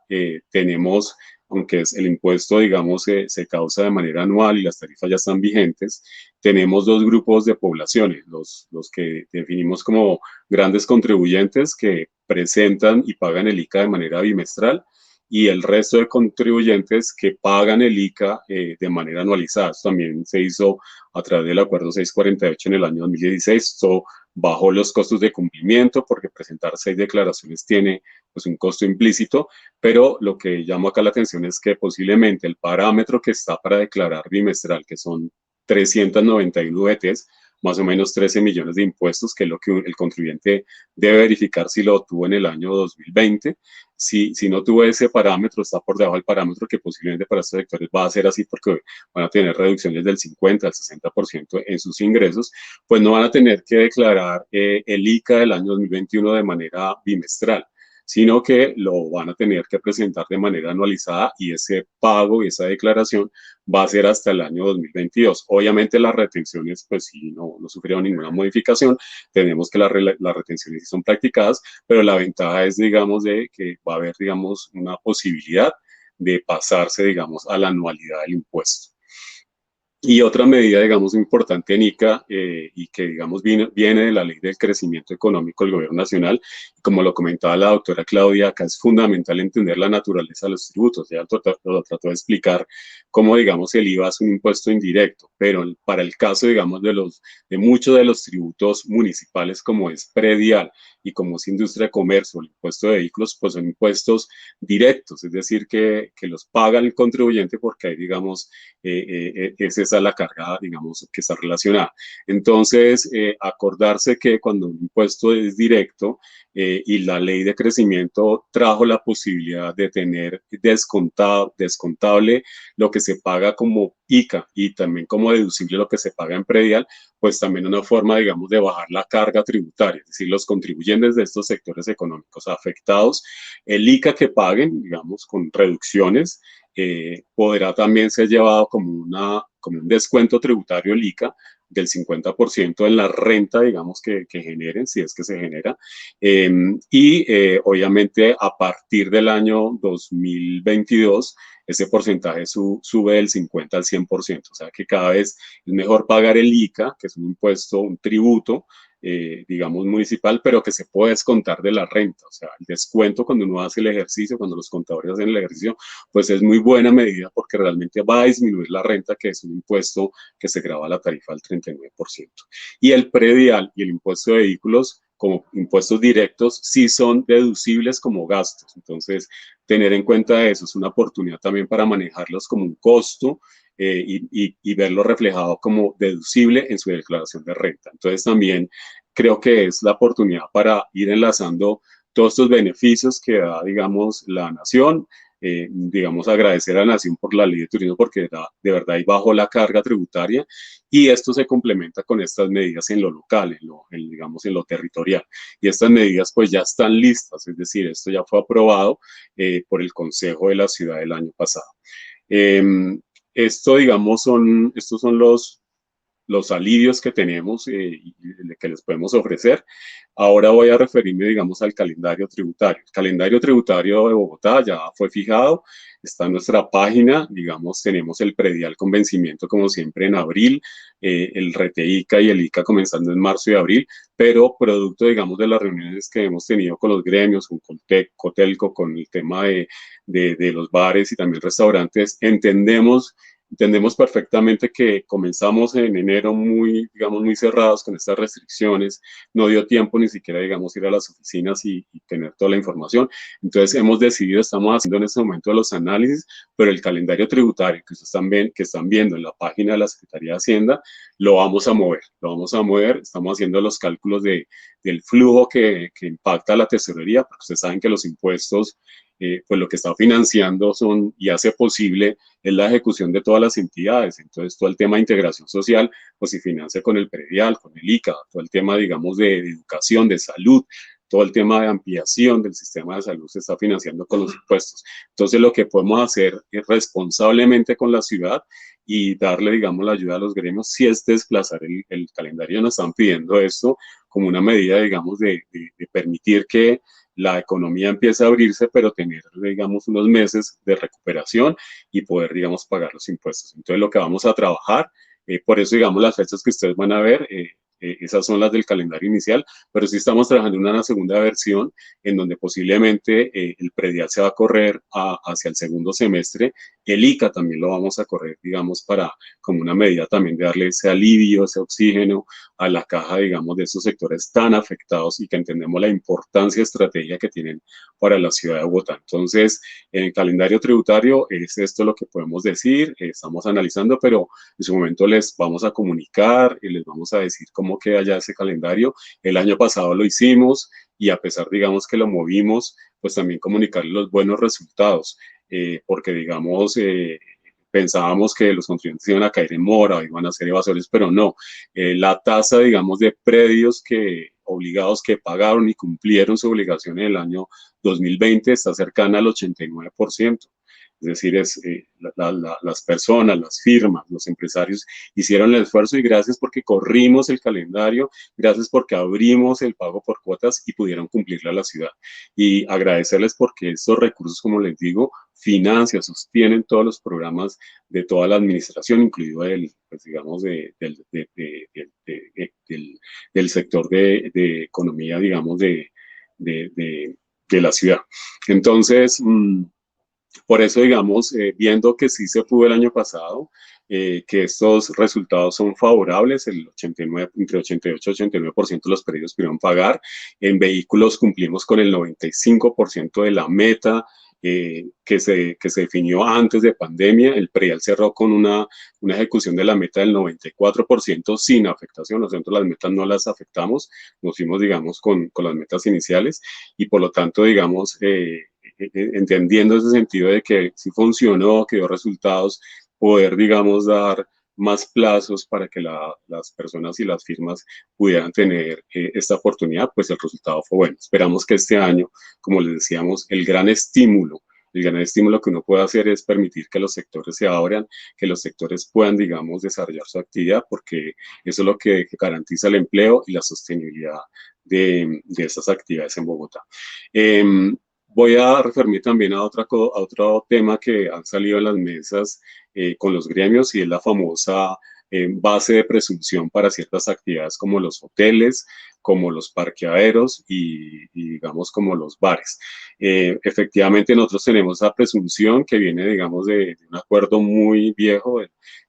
tenemos, aunque es el impuesto, digamos, se causa de manera anual y las tarifas ya están vigentes, tenemos 2 grupos de poblaciones, los que definimos como grandes contribuyentes, que presentan y pagan el ICA de manera bimestral, y el resto de contribuyentes que pagan el ICA de manera anualizada. Esto también se hizo a través del acuerdo 648 en el año 2016. Esto bajó los costos de cumplimiento porque presentar 6 declaraciones tiene pues un costo implícito, pero lo que llamo acá la atención es que posiblemente el parámetro que está para declarar bimestral, que son 391 VTs, más o menos 13 millones de impuestos, que es lo que el contribuyente debe verificar si lo tuvo en el año 2020. Si no tuvo ese parámetro, está por debajo del parámetro, que posiblemente para estos sectores va a ser así porque van a tener reducciones del 50 al 60% en sus ingresos, pues no van a tener que declarar el ICA del año 2021 de manera bimestral, sino que lo van a tener que presentar de manera anualizada, y ese pago y esa declaración va a ser hasta el año 2022. Obviamente las retenciones, pues sí, no sufrieron ninguna modificación, tenemos que las retenciones sí son practicadas, pero la ventaja es, digamos, de que va a haber, digamos, una posibilidad de pasarse, digamos, a la anualidad del impuesto. Y otra medida, digamos, importante en ICA y que, digamos, viene de la Ley del Crecimiento Económico del Gobierno Nacional, y como lo comentaba la doctora Claudia, acá es fundamental entender la naturaleza de los tributos. Ya lo trató de explicar cómo, digamos, el IVA es un impuesto indirecto, pero para el caso, digamos, de muchos de los tributos municipales, como es predial y como es industria de comercio, el impuesto de vehículos, pues son impuestos directos, es decir, que los paga el contribuyente porque ahí, digamos, es esa la carga, digamos, que está relacionada. Entonces, acordarse que cuando un impuesto es directo y la ley de crecimiento trajo la posibilidad de tener descontable lo que se paga como ICA y también como deducible lo que se paga en predial, pues también una forma, digamos, de bajar la carga tributaria, es decir, los contribuyentes de estos sectores económicos afectados, el ICA que paguen, digamos, con reducciones, podrá también ser llevado como un descuento tributario el ICA del 50% en la renta, digamos, que generen, si es que se genera. Obviamente a partir del año 2022, ese porcentaje sube del 50 al 100%. O sea que cada vez es mejor pagar el ICA, que es un impuesto, un tributo, digamos, municipal, pero que se puede descontar de la renta. O sea, el descuento cuando uno hace el ejercicio, cuando los contadores hacen el ejercicio, pues es muy buena medida porque realmente va a disminuir la renta, que es un impuesto que se grava la tarifa al 39%. Y el predial y el impuesto de vehículos, como impuestos directos, sí son deducibles como gastos. Entonces, tener en cuenta eso es una oportunidad también para manejarlos como un costo y verlo reflejado como deducible en su declaración de renta. Entonces, también creo que es la oportunidad para ir enlazando todos estos beneficios que da, digamos, la nación. Digamos, agradecer a la Nación por la ley de turismo porque de verdad ahí bajó la carga tributaria, y esto se complementa con estas medidas en lo local, digamos, en lo territorial. Y estas medidas pues ya están listas, es decir, esto ya fue aprobado por el Consejo de la Ciudad el año pasado. Digamos, estos son los alivios que tenemos y que les podemos ofrecer. Ahora voy a referirme, digamos, al calendario tributario. El calendario tributario de Bogotá ya fue fijado, está en nuestra página, digamos, tenemos el predial con vencimiento, como siempre, en abril, el RETEICA y el ICA comenzando en marzo y abril, pero producto, digamos, de las reuniones que hemos tenido con los gremios, con Cotelco, con el tema de los bares y también restaurantes, entendemos perfectamente que comenzamos en enero muy cerrados con estas restricciones, no dio tiempo ni siquiera, digamos, ir a las oficinas y tener toda la información. Entonces hemos decidido, estamos haciendo en este momento los análisis, pero el calendario tributario que ustedes están viendo en la página de la Secretaría de Hacienda, lo vamos a mover, estamos haciendo los cálculos del flujo que impacta la tesorería, porque ustedes saben que los impuestos, pues lo que está financiando y hace posible es la ejecución de todas las entidades. Entonces, todo el tema de integración social, pues se financia con el predial, con el ICA, todo el tema, digamos, de educación, de salud, todo el tema de ampliación del sistema de salud se está financiando con los impuestos. Entonces, lo que podemos hacer es responsablemente con la ciudad y darle, digamos, la ayuda a los gremios, si es desplazar el calendario. Nos están pidiendo esto como una medida, digamos, de permitir que la economía empieza a abrirse, pero tener, digamos, unos meses de recuperación y poder, digamos, pagar los impuestos. Entonces, lo que vamos a trabajar, por eso, digamos, las fechas que ustedes van a ver, esas son las del calendario inicial, pero sí estamos trabajando en una segunda versión en donde posiblemente el predial se va a correr hacia el segundo semestre. El ICA también lo vamos a correr, digamos, para como una medida también de darle ese alivio, ese oxígeno a la caja, digamos, de esos sectores tan afectados y que entendemos la importancia estratégica que tienen para la ciudad de Bogotá. Entonces, en el calendario tributario es esto lo que podemos decir, estamos analizando, pero en su momento les vamos a comunicar y les vamos a decir cómo queda ya ese calendario. El año pasado lo hicimos y a pesar, digamos, que lo movimos, pues también comunicar los buenos resultados, porque, digamos, pensábamos que los contribuyentes iban a caer en mora, iban a ser evasores, pero no. La tasa, digamos, de predios obligados que pagaron y cumplieron su obligación en el año 2020 está cercana al 89%. Es decir, las personas, las firmas, los empresarios hicieron el esfuerzo y gracias porque corrimos el calendario, gracias porque abrimos el pago por cuotas y pudieron cumplirle a la ciudad. Y agradecerles porque estos recursos, como les digo, financian, sostienen todos los programas de toda la administración, incluido pues digamos, del sector de economía, digamos, de la ciudad. Entonces, por eso, digamos, viendo que sí se pudo el año pasado, que estos resultados son favorables, entre 88 y 89% de los predios pudieron pagar. En vehículos cumplimos con el 95% de la meta que se definió antes de pandemia. El predial cerró con una ejecución de la meta del 94% sin afectación. Nosotros las metas no las afectamos, nos fuimos, digamos, con las metas iniciales y por lo tanto, digamos, entendiendo ese sentido de que sí funcionó, que dio resultados, poder, digamos, dar más plazos para que las personas y las firmas pudieran tener esta oportunidad, pues el resultado fue bueno. Esperamos que este año, como les decíamos, el gran estímulo que uno puede hacer es permitir que los sectores se abran, que los sectores puedan, digamos, desarrollar su actividad, porque eso es lo que garantiza el empleo y la sostenibilidad de esas actividades en Bogotá. Voy a referirme también a otro tema que han salido en las mesas con los gremios y es la famosa base de presunción para ciertas actividades como los hoteles, como los parqueaderos y digamos como los bares. Efectivamente nosotros tenemos esa presunción que viene digamos de un acuerdo muy viejo,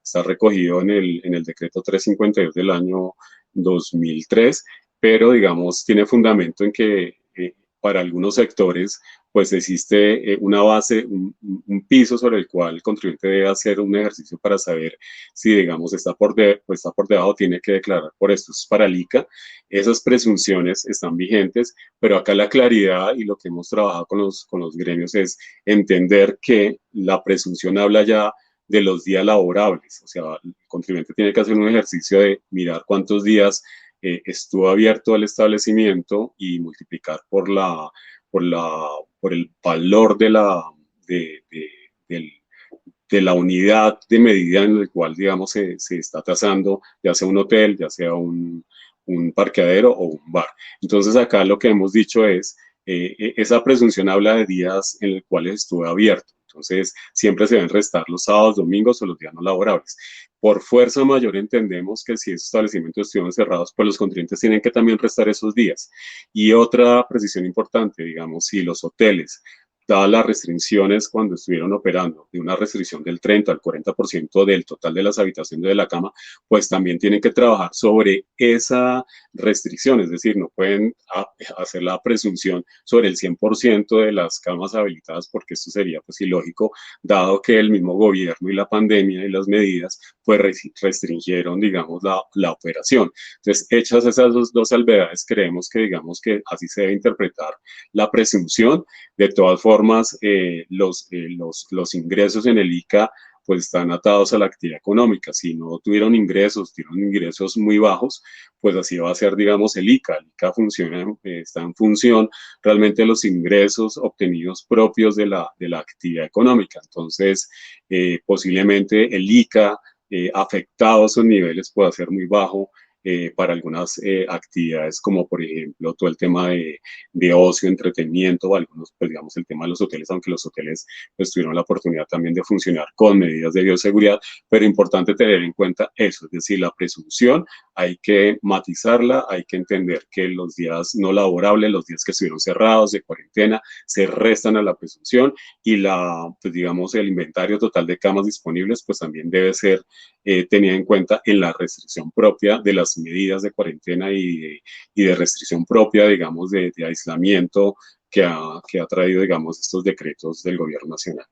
está recogido en el decreto 352 del año 2003, pero digamos tiene fundamento en que para algunos sectores, pues existe una base, un piso sobre el cual el contribuyente debe hacer un ejercicio para saber si, digamos, está por debajo, tiene que declarar por esto. Es para el ICA. Esas presunciones están vigentes, pero acá la claridad y lo que hemos trabajado con los gremios es entender que la presunción habla ya de los días laborables. O sea, el contribuyente tiene que hacer un ejercicio de mirar cuántos días estuvo abierto el establecimiento y multiplicar por el valor de la unidad de medida en la cual, digamos, se está tasando, ya sea un hotel, ya sea un parqueadero o un bar. Entonces, acá lo que hemos dicho es, esa presunción habla de días en los cuales estuvo abierto. Entonces, siempre se deben restar los sábados, domingos o los días no laborables. Por fuerza mayor entendemos que si esos establecimientos estuvieron cerrados, pues los contribuyentes tienen que también restar esos días. Y otra precisión importante, digamos, si los hoteles, dadas las restricciones cuando estuvieron operando, de una restricción del 30 al 40% del total de las habitaciones de la cama, pues también tienen que trabajar sobre esa restricción, es decir, no pueden hacer la presunción sobre el 100% de las camas habilitadas, porque esto sería pues ilógico, dado que el mismo gobierno y la pandemia y las medidas pues restringieron, digamos, la operación. Entonces, hechas esas dos salvedades, creemos que, digamos, que así se debe interpretar la presunción. De todas formas, los ingresos en el ICA pues están atados a la actividad económica. Si no tuvieron ingresos muy bajos, pues así va a ser, digamos, el ICA. El ICA está en función realmente de los ingresos obtenidos propios de la actividad económica. Entonces, posiblemente el ICA afectado a esos niveles pueda ser muy bajo para algunas actividades como por ejemplo todo el tema de ocio, entretenimiento, o algunos, pues digamos el tema de los hoteles, aunque los hoteles pues tuvieron la oportunidad también de funcionar con medidas de bioseguridad, pero importante tener en cuenta eso, es decir, la presunción hay que matizarla, hay que entender que los días no laborables, los días que estuvieron cerrados de cuarentena, se restan a la presunción y pues digamos el inventario total de camas disponibles pues también debe ser tenida en cuenta en la restricción propia de las medidas de cuarentena y de restricción propia, digamos, de aislamiento que ha traído, digamos, estos decretos del gobierno nacional.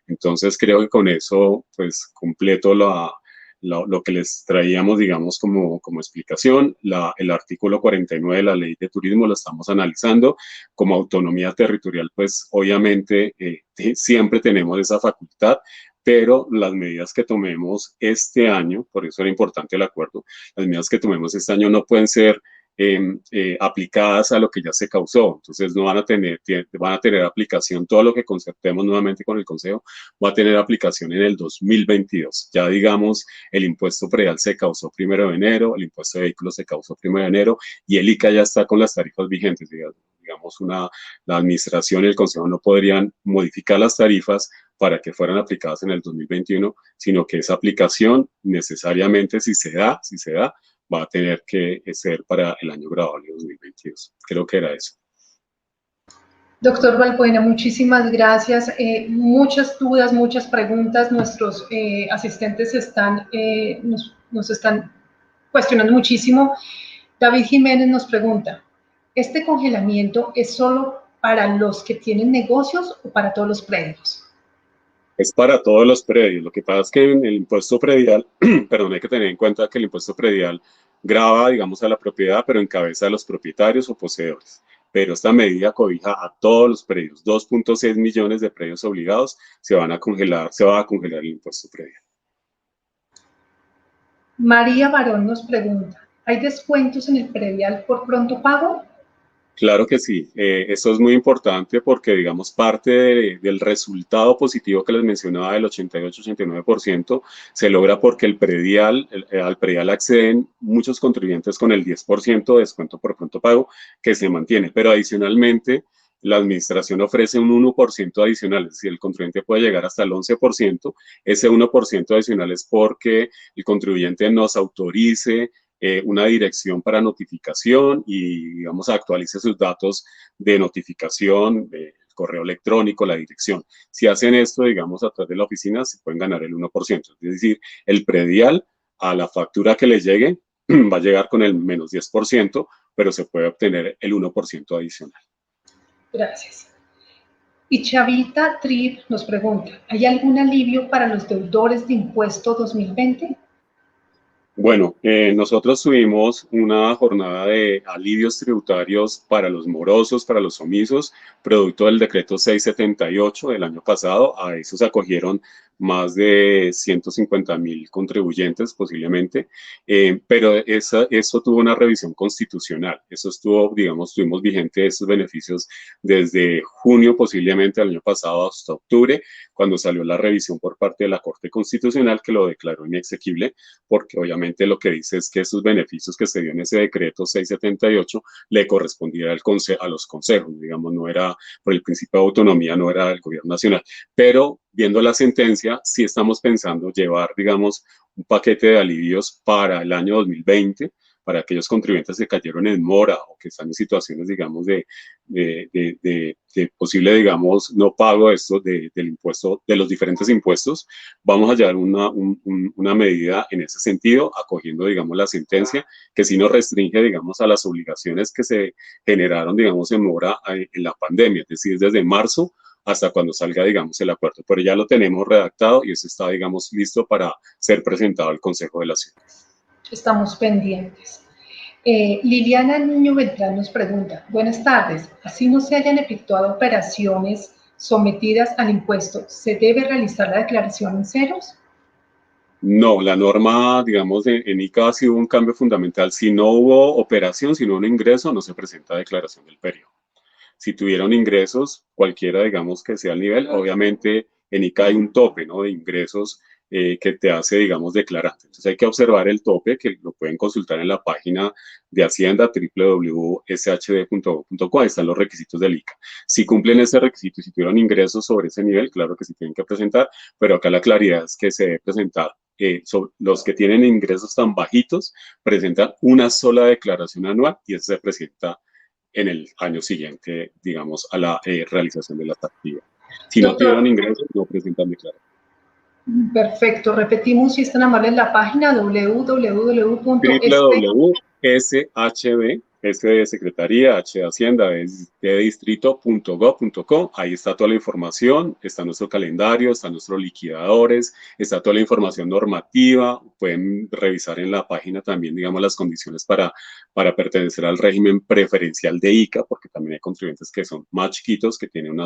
Entonces, creo que con eso, pues, completo lo que les traíamos, digamos, como explicación. El artículo 49 de la Ley de Turismo lo estamos analizando. Como autonomía territorial, pues, obviamente, siempre tenemos esa facultad, pero las medidas que tomemos este año, por eso era importante el acuerdo, las medidas que tomemos este año no pueden ser aplicadas a lo que ya se causó. Entonces no van a tener aplicación, todo lo que concertemos nuevamente con el Consejo va a tener aplicación en el 2022. Ya digamos, el impuesto predial se causó 1 de enero, el impuesto de vehículos se causó 1 de enero y el ICA ya está con las tarifas vigentes. Digamos, la administración y el Consejo no podrían modificar las tarifas para que fueran aplicadas en el 2021, sino que esa aplicación necesariamente, si se da, va a tener que ser para el año gradual de 2022. Creo que era eso. Doctor Balbuena, muchísimas gracias. Muchas dudas, muchas preguntas. Nuestros asistentes nos están cuestionando muchísimo. David Jiménez nos pregunta, ¿este congelamiento es solo para los que tienen negocios o para todos los predios? Es para todos los predios. Lo que pasa es que en el impuesto predial, perdón, hay que tener en cuenta que el impuesto predial grava, digamos, a la propiedad, pero en cabeza de los propietarios o poseedores. Pero esta medida cobija a todos los predios. 2.6 millones de predios obligados se va a congelar el impuesto predial. María Barón nos pregunta, ¿hay descuentos en el predial por pronto pago? Claro que sí, eso es muy importante porque, digamos, parte del resultado positivo que les mencionaba del 88-89% se logra porque al predial acceden muchos contribuyentes con el 10% de descuento por pronto pago que se mantiene, pero adicionalmente la administración ofrece un 1% adicional, es decir, el contribuyente puede llegar hasta el 11%, ese 1% adicional es porque el contribuyente nos autorice una dirección para notificación y, digamos, actualice sus datos de notificación, el correo electrónico, la dirección. Si hacen esto, digamos, a través de la oficina, se pueden ganar el 1%. Es decir, el predial a la factura que les llegue va a llegar con el menos 10%, pero se puede obtener el 1% adicional. Gracias. Y Chavita Trip nos pregunta, ¿hay algún alivio para los deudores de impuesto 2020? Bueno, nosotros tuvimos una jornada de alivios tributarios para los morosos, para los omisos, producto del decreto 678 del año pasado. A eso se acogieron más de 150.000 contribuyentes posiblemente, pero eso tuvo una revisión constitucional. Eso estuvo, digamos, tuvimos vigente esos beneficios desde junio posiblemente del año pasado hasta octubre, cuando salió la revisión por parte de la Corte Constitucional que lo declaró inexequible, porque obviamente lo que dice es que esos beneficios que se dio en ese decreto 678 le correspondía a los consejos, digamos, no era por el principio de autonomía, no era del gobierno nacional, pero viendo la sentencia, sí estamos pensando llevar, digamos, un paquete de alivios para el año 2020, para aquellos contribuyentes que cayeron en mora o que están en situaciones, digamos, de posible, digamos, no pago esto del impuesto, de los diferentes impuestos. Vamos a llevar una medida en ese sentido, acogiendo, digamos, la sentencia, que sí nos restringe, digamos, a las obligaciones que se generaron, digamos, en mora en la pandemia, es decir, desde marzo hasta cuando salga, digamos, el acuerdo. Pero ya lo tenemos redactado y eso está, digamos, listo para ser presentado al Consejo de la Ciudad. Estamos pendientes. Liliana Niño Beltrán nos pregunta, buenas tardes, así no se hayan efectuado operaciones sometidas al impuesto, ¿se debe realizar la declaración en ceros? No, la norma, digamos, en ICA ha sido un cambio fundamental. Si no hubo operación, si no hubo un ingreso, no se presenta declaración del periodo. Si tuvieron ingresos, cualquiera, digamos, que sea el nivel, obviamente en ICA hay un tope, ¿no?, de ingresos que te hace, digamos, declarante. Entonces hay que observar el tope, que lo pueden consultar en la página de Hacienda, www.shd.gov.co, ahí están los requisitos del ICA. Si cumplen ese requisito y si tuvieron ingresos sobre ese nivel, claro que sí tienen que presentar, pero acá la claridad es que se debe presentar. Los que tienen ingresos tan bajitos presentan una sola declaración anual y eso se presenta en el año siguiente, digamos, a la realización de las actividades. Si no tuvieron ingresos, no presentan declaración. Perfecto. Repetimos, si es tan amable, en la página www.shb, S de Secretaría, H de Hacienda, de distrito.gov.co. Ahí está toda la información, está nuestro calendario, están nuestros liquidadores, está toda la información normativa. Pueden revisar en la página también, digamos, las condiciones para pertenecer al régimen preferencial de ICA, porque también hay contribuyentes que son más chiquitos, que tienen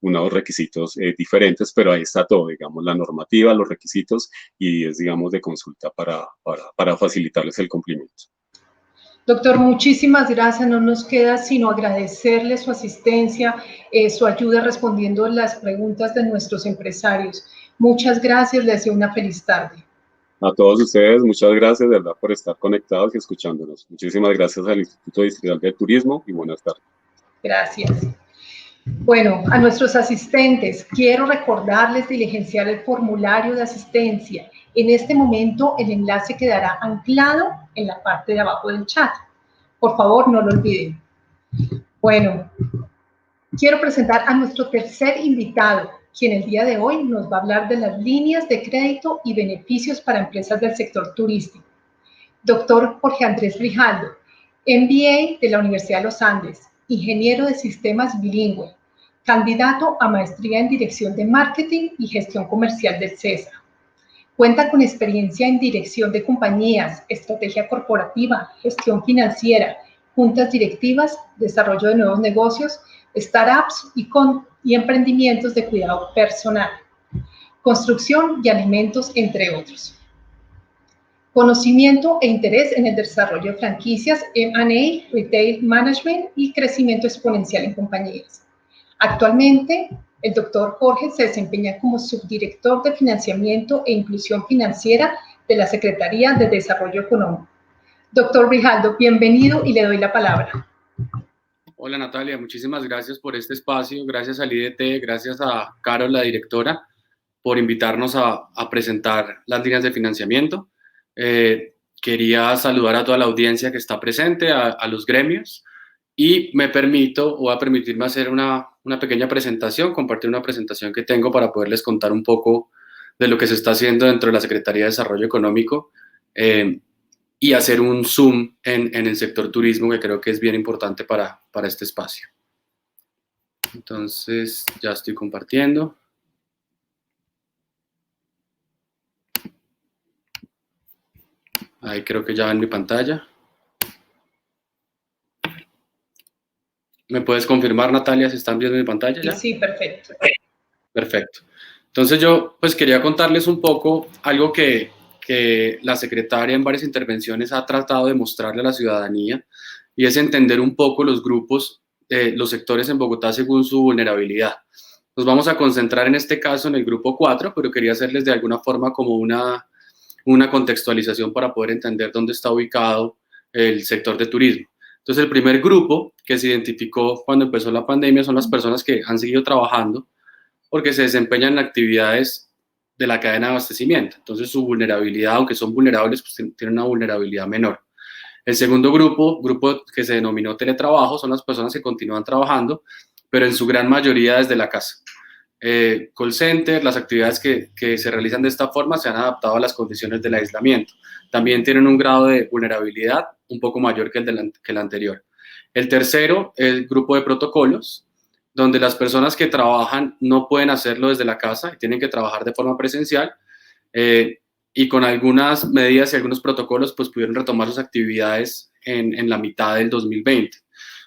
unos requisitos diferentes, pero ahí está todo, digamos, la normativa, los requisitos, y es, digamos, de consulta para facilitarles el cumplimiento. Doctor, muchísimas gracias. No nos queda sino agradecerle su asistencia, su ayuda respondiendo las preguntas de nuestros empresarios. Muchas gracias. Les deseo una feliz tarde. A todos ustedes, muchas gracias, de verdad, por estar conectados y escuchándonos. Muchísimas gracias al Instituto Distrital de Turismo y buenas tardes. Gracias. Bueno, a nuestros asistentes, quiero recordarles diligenciar el formulario de asistencia. En este momento, el enlace quedará anclado en la parte de abajo del chat. Por favor, no lo olviden. Bueno, quiero presentar a nuestro tercer invitado, quien el día de hoy nos va a hablar de las líneas de crédito y beneficios para empresas del sector turístico. Doctor Jorge Andrés Grijaldo, MBA de la Universidad de los Andes, ingeniero de sistemas bilingüe, candidato a maestría en dirección de marketing y gestión comercial del CESA. Cuenta con experiencia en dirección de compañías, estrategia corporativa, gestión financiera, juntas directivas, desarrollo de nuevos negocios, startups y emprendimientos de cuidado personal, construcción y alimentos, entre otros. Conocimiento e interés en el desarrollo de franquicias, M&A, Retail Management y crecimiento exponencial en compañías. Actualmente, el doctor Jorge se desempeña como subdirector de Financiamiento e Inclusión Financiera de la Secretaría de Desarrollo Económico. Doctor Grijaldo, bienvenido y le doy la palabra. Hola Natalia, muchísimas gracias por este espacio, gracias al IDT, gracias a Carol, la directora, por invitarnos a presentar las líneas de financiamiento. Quería saludar a toda la audiencia que está presente, a los gremios, y voy a permitirme hacer una pequeña presentación, compartir una presentación que tengo para poderles contar un poco de lo que se está haciendo dentro de la Secretaría de Desarrollo Económico y hacer un zoom en el sector turismo, que creo que es bien importante para este espacio. Entonces, ya estoy compartiendo. Ahí creo que ya ven mi pantalla. ¿Me puedes confirmar, Natalia, si están viendo mi pantalla ya? Sí, perfecto. Perfecto. Entonces yo pues quería contarles un poco algo que la secretaria en varias intervenciones ha tratado de mostrarle a la ciudadanía, y es entender un poco los grupos, los sectores en Bogotá según su vulnerabilidad. Nos vamos a concentrar en este caso en el grupo 4, pero quería hacerles de alguna forma como una contextualización para poder entender dónde está ubicado el sector de turismo. Entonces, el primer grupo que se identificó cuando empezó la pandemia son las personas que han seguido trabajando porque se desempeñan en actividades de la cadena de abastecimiento. Entonces, su vulnerabilidad, aunque son vulnerables, pues tienen una vulnerabilidad menor. El segundo grupo que se denominó teletrabajo, son las personas que continúan trabajando, pero en su gran mayoría desde la casa. Call center, las actividades que se realizan de esta forma se han adaptado a las condiciones del aislamiento. También tienen un grado de vulnerabilidad un poco mayor que el anterior. El tercero, el grupo de protocolos, donde las personas que trabajan no pueden hacerlo desde la casa y tienen que trabajar de forma presencial, y con algunas medidas y algunos protocolos pues pudieron retomar sus actividades en la mitad del 2020.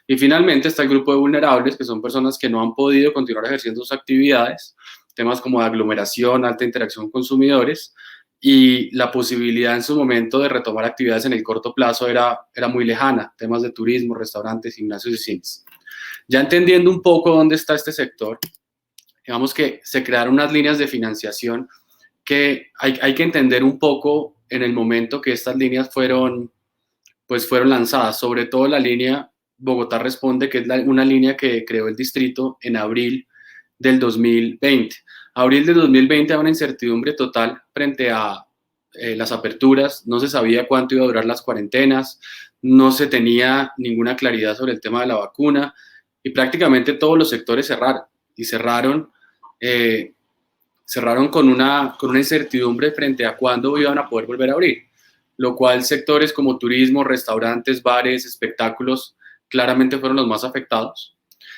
Y finalmente está el grupo de vulnerables, que son personas que no han podido continuar ejerciendo sus actividades, temas como de aglomeración, alta interacción con consumidores, y la posibilidad en su momento de retomar actividades en el corto plazo era muy lejana, temas de turismo, restaurantes, gimnasios y cines. Ya entendiendo un poco dónde está este sector, digamos que se crearon unas líneas de financiación que hay que entender un poco en el momento que estas líneas fueron lanzadas, sobre todo la línea Bogotá Responde, que es una línea que creó el distrito en abril del 2020. Abril del 2020 había una incertidumbre total frente a las aperturas, no se sabía cuánto iba a durar las cuarentenas, no se tenía ninguna claridad sobre el tema de la vacuna y prácticamente todos los sectores cerraron y cerraron con una incertidumbre frente a cuándo iban a poder volver a abrir, lo cual sectores como turismo, restaurantes, bares, espectáculos claramente fueron los más afectados.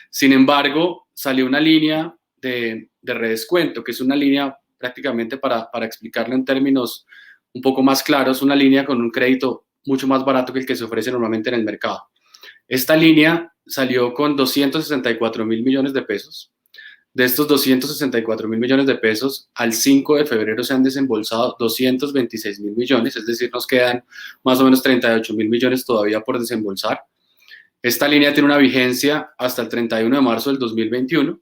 Sin embargo, salió una línea de redescuento, que es una línea prácticamente para explicarlo en términos un poco más claros, una línea con un crédito mucho más barato que el que se ofrece normalmente en el mercado. Esta línea salió con 264.000 millones de pesos. De estos 264.000 millones de pesos, al 5 de febrero se han desembolsado 226.000 millones, es decir, nos quedan más o menos 38.000 millones todavía por desembolsar. Esta línea tiene una vigencia hasta el 31 de marzo del 2021,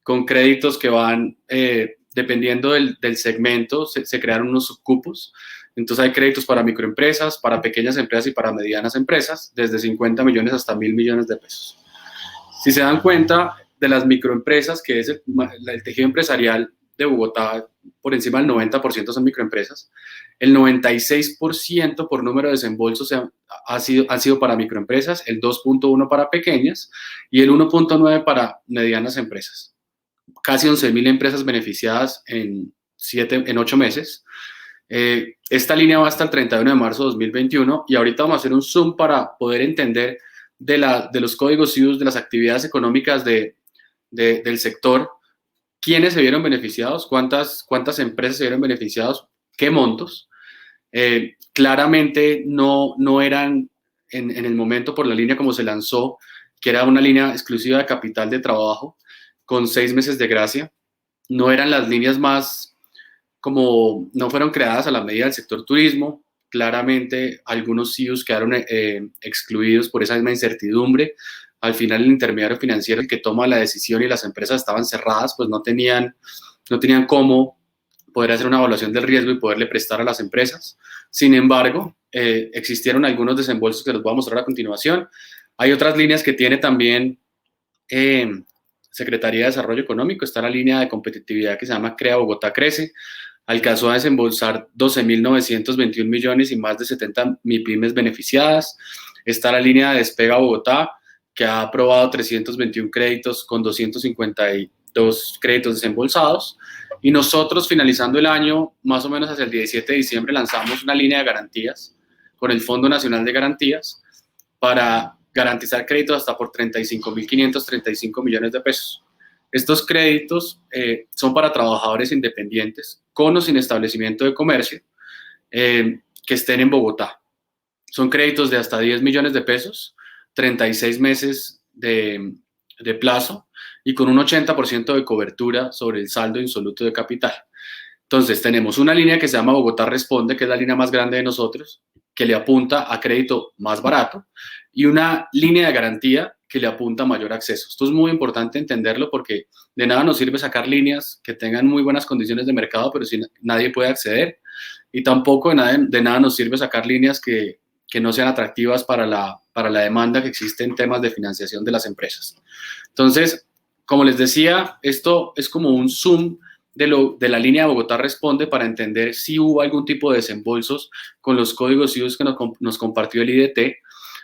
con créditos que van, dependiendo del segmento, se crearon unos subcupos. Entonces hay créditos para microempresas, para pequeñas empresas y para medianas empresas, desde 50 millones hasta 1.000 millones de pesos. Si se dan cuenta, de las microempresas, que es el tejido empresarial de Bogotá, por encima del 90% son microempresas, el 96% por número de desembolsos han sido para microempresas, el 2.1% para pequeñas y el 1.9% para medianas empresas. Casi 11.000 empresas beneficiadas en 8 meses. Esta línea va hasta el 31 de marzo de 2021 y ahorita vamos a hacer un zoom para poder entender de los códigos CIUS, de las actividades económicas del sector, quiénes se vieron beneficiados, cuántas empresas se vieron beneficiados, qué montos. Claramente no eran en el momento por la línea como se lanzó, que era una línea exclusiva de capital de trabajo con 6 meses de gracia. No eran las líneas más no fueron creadas a la medida del sector turismo. Claramente algunos CIUs quedaron excluidos por esa misma incertidumbre. Al final el intermediario financiero, el que toma la decisión, y las empresas estaban cerradas, pues no tenían cómo poder hacer una evaluación del riesgo y poderle prestar a las empresas. Sin embargo, existieron algunos desembolsos que les voy a mostrar a continuación. Hay otras líneas que tiene también Secretaría de Desarrollo Económico. Está la línea de competitividad que se llama Crea Bogotá Crece. Alcanzó a desembolsar 12.921 millones y más de 70 MIPYMES beneficiadas. Está la línea de Despega Bogotá, que ha aprobado 321 créditos con 252 créditos desembolsados. Y nosotros, finalizando el año, más o menos hacia el 17 de diciembre, lanzamos una línea de garantías con el Fondo Nacional de Garantías para garantizar créditos hasta por 35.535 millones de pesos. Estos créditos son para trabajadores independientes con o sin establecimiento de comercio que estén en Bogotá. Son créditos de hasta 10 millones de pesos, 36 meses de plazo y con un 80% de cobertura sobre el saldo insoluto de capital. Entonces tenemos una línea que se llama Bogotá Responde, que es la línea más grande de nosotros, que le apunta a crédito más barato, y una línea de garantía que le apunta a mayor acceso. Esto es muy importante entenderlo porque de nada nos sirve sacar líneas que tengan muy buenas condiciones de mercado, pero si nadie puede acceder, y tampoco de nada nos sirve sacar líneas que no sean atractivas para la demanda que existe en temas de financiación de las empresas. Entonces, como les decía, esto es como un zoom de la línea Bogotá Responde para entender si hubo algún tipo de desembolsos con los códigos CIUS que nos compartió el IDT.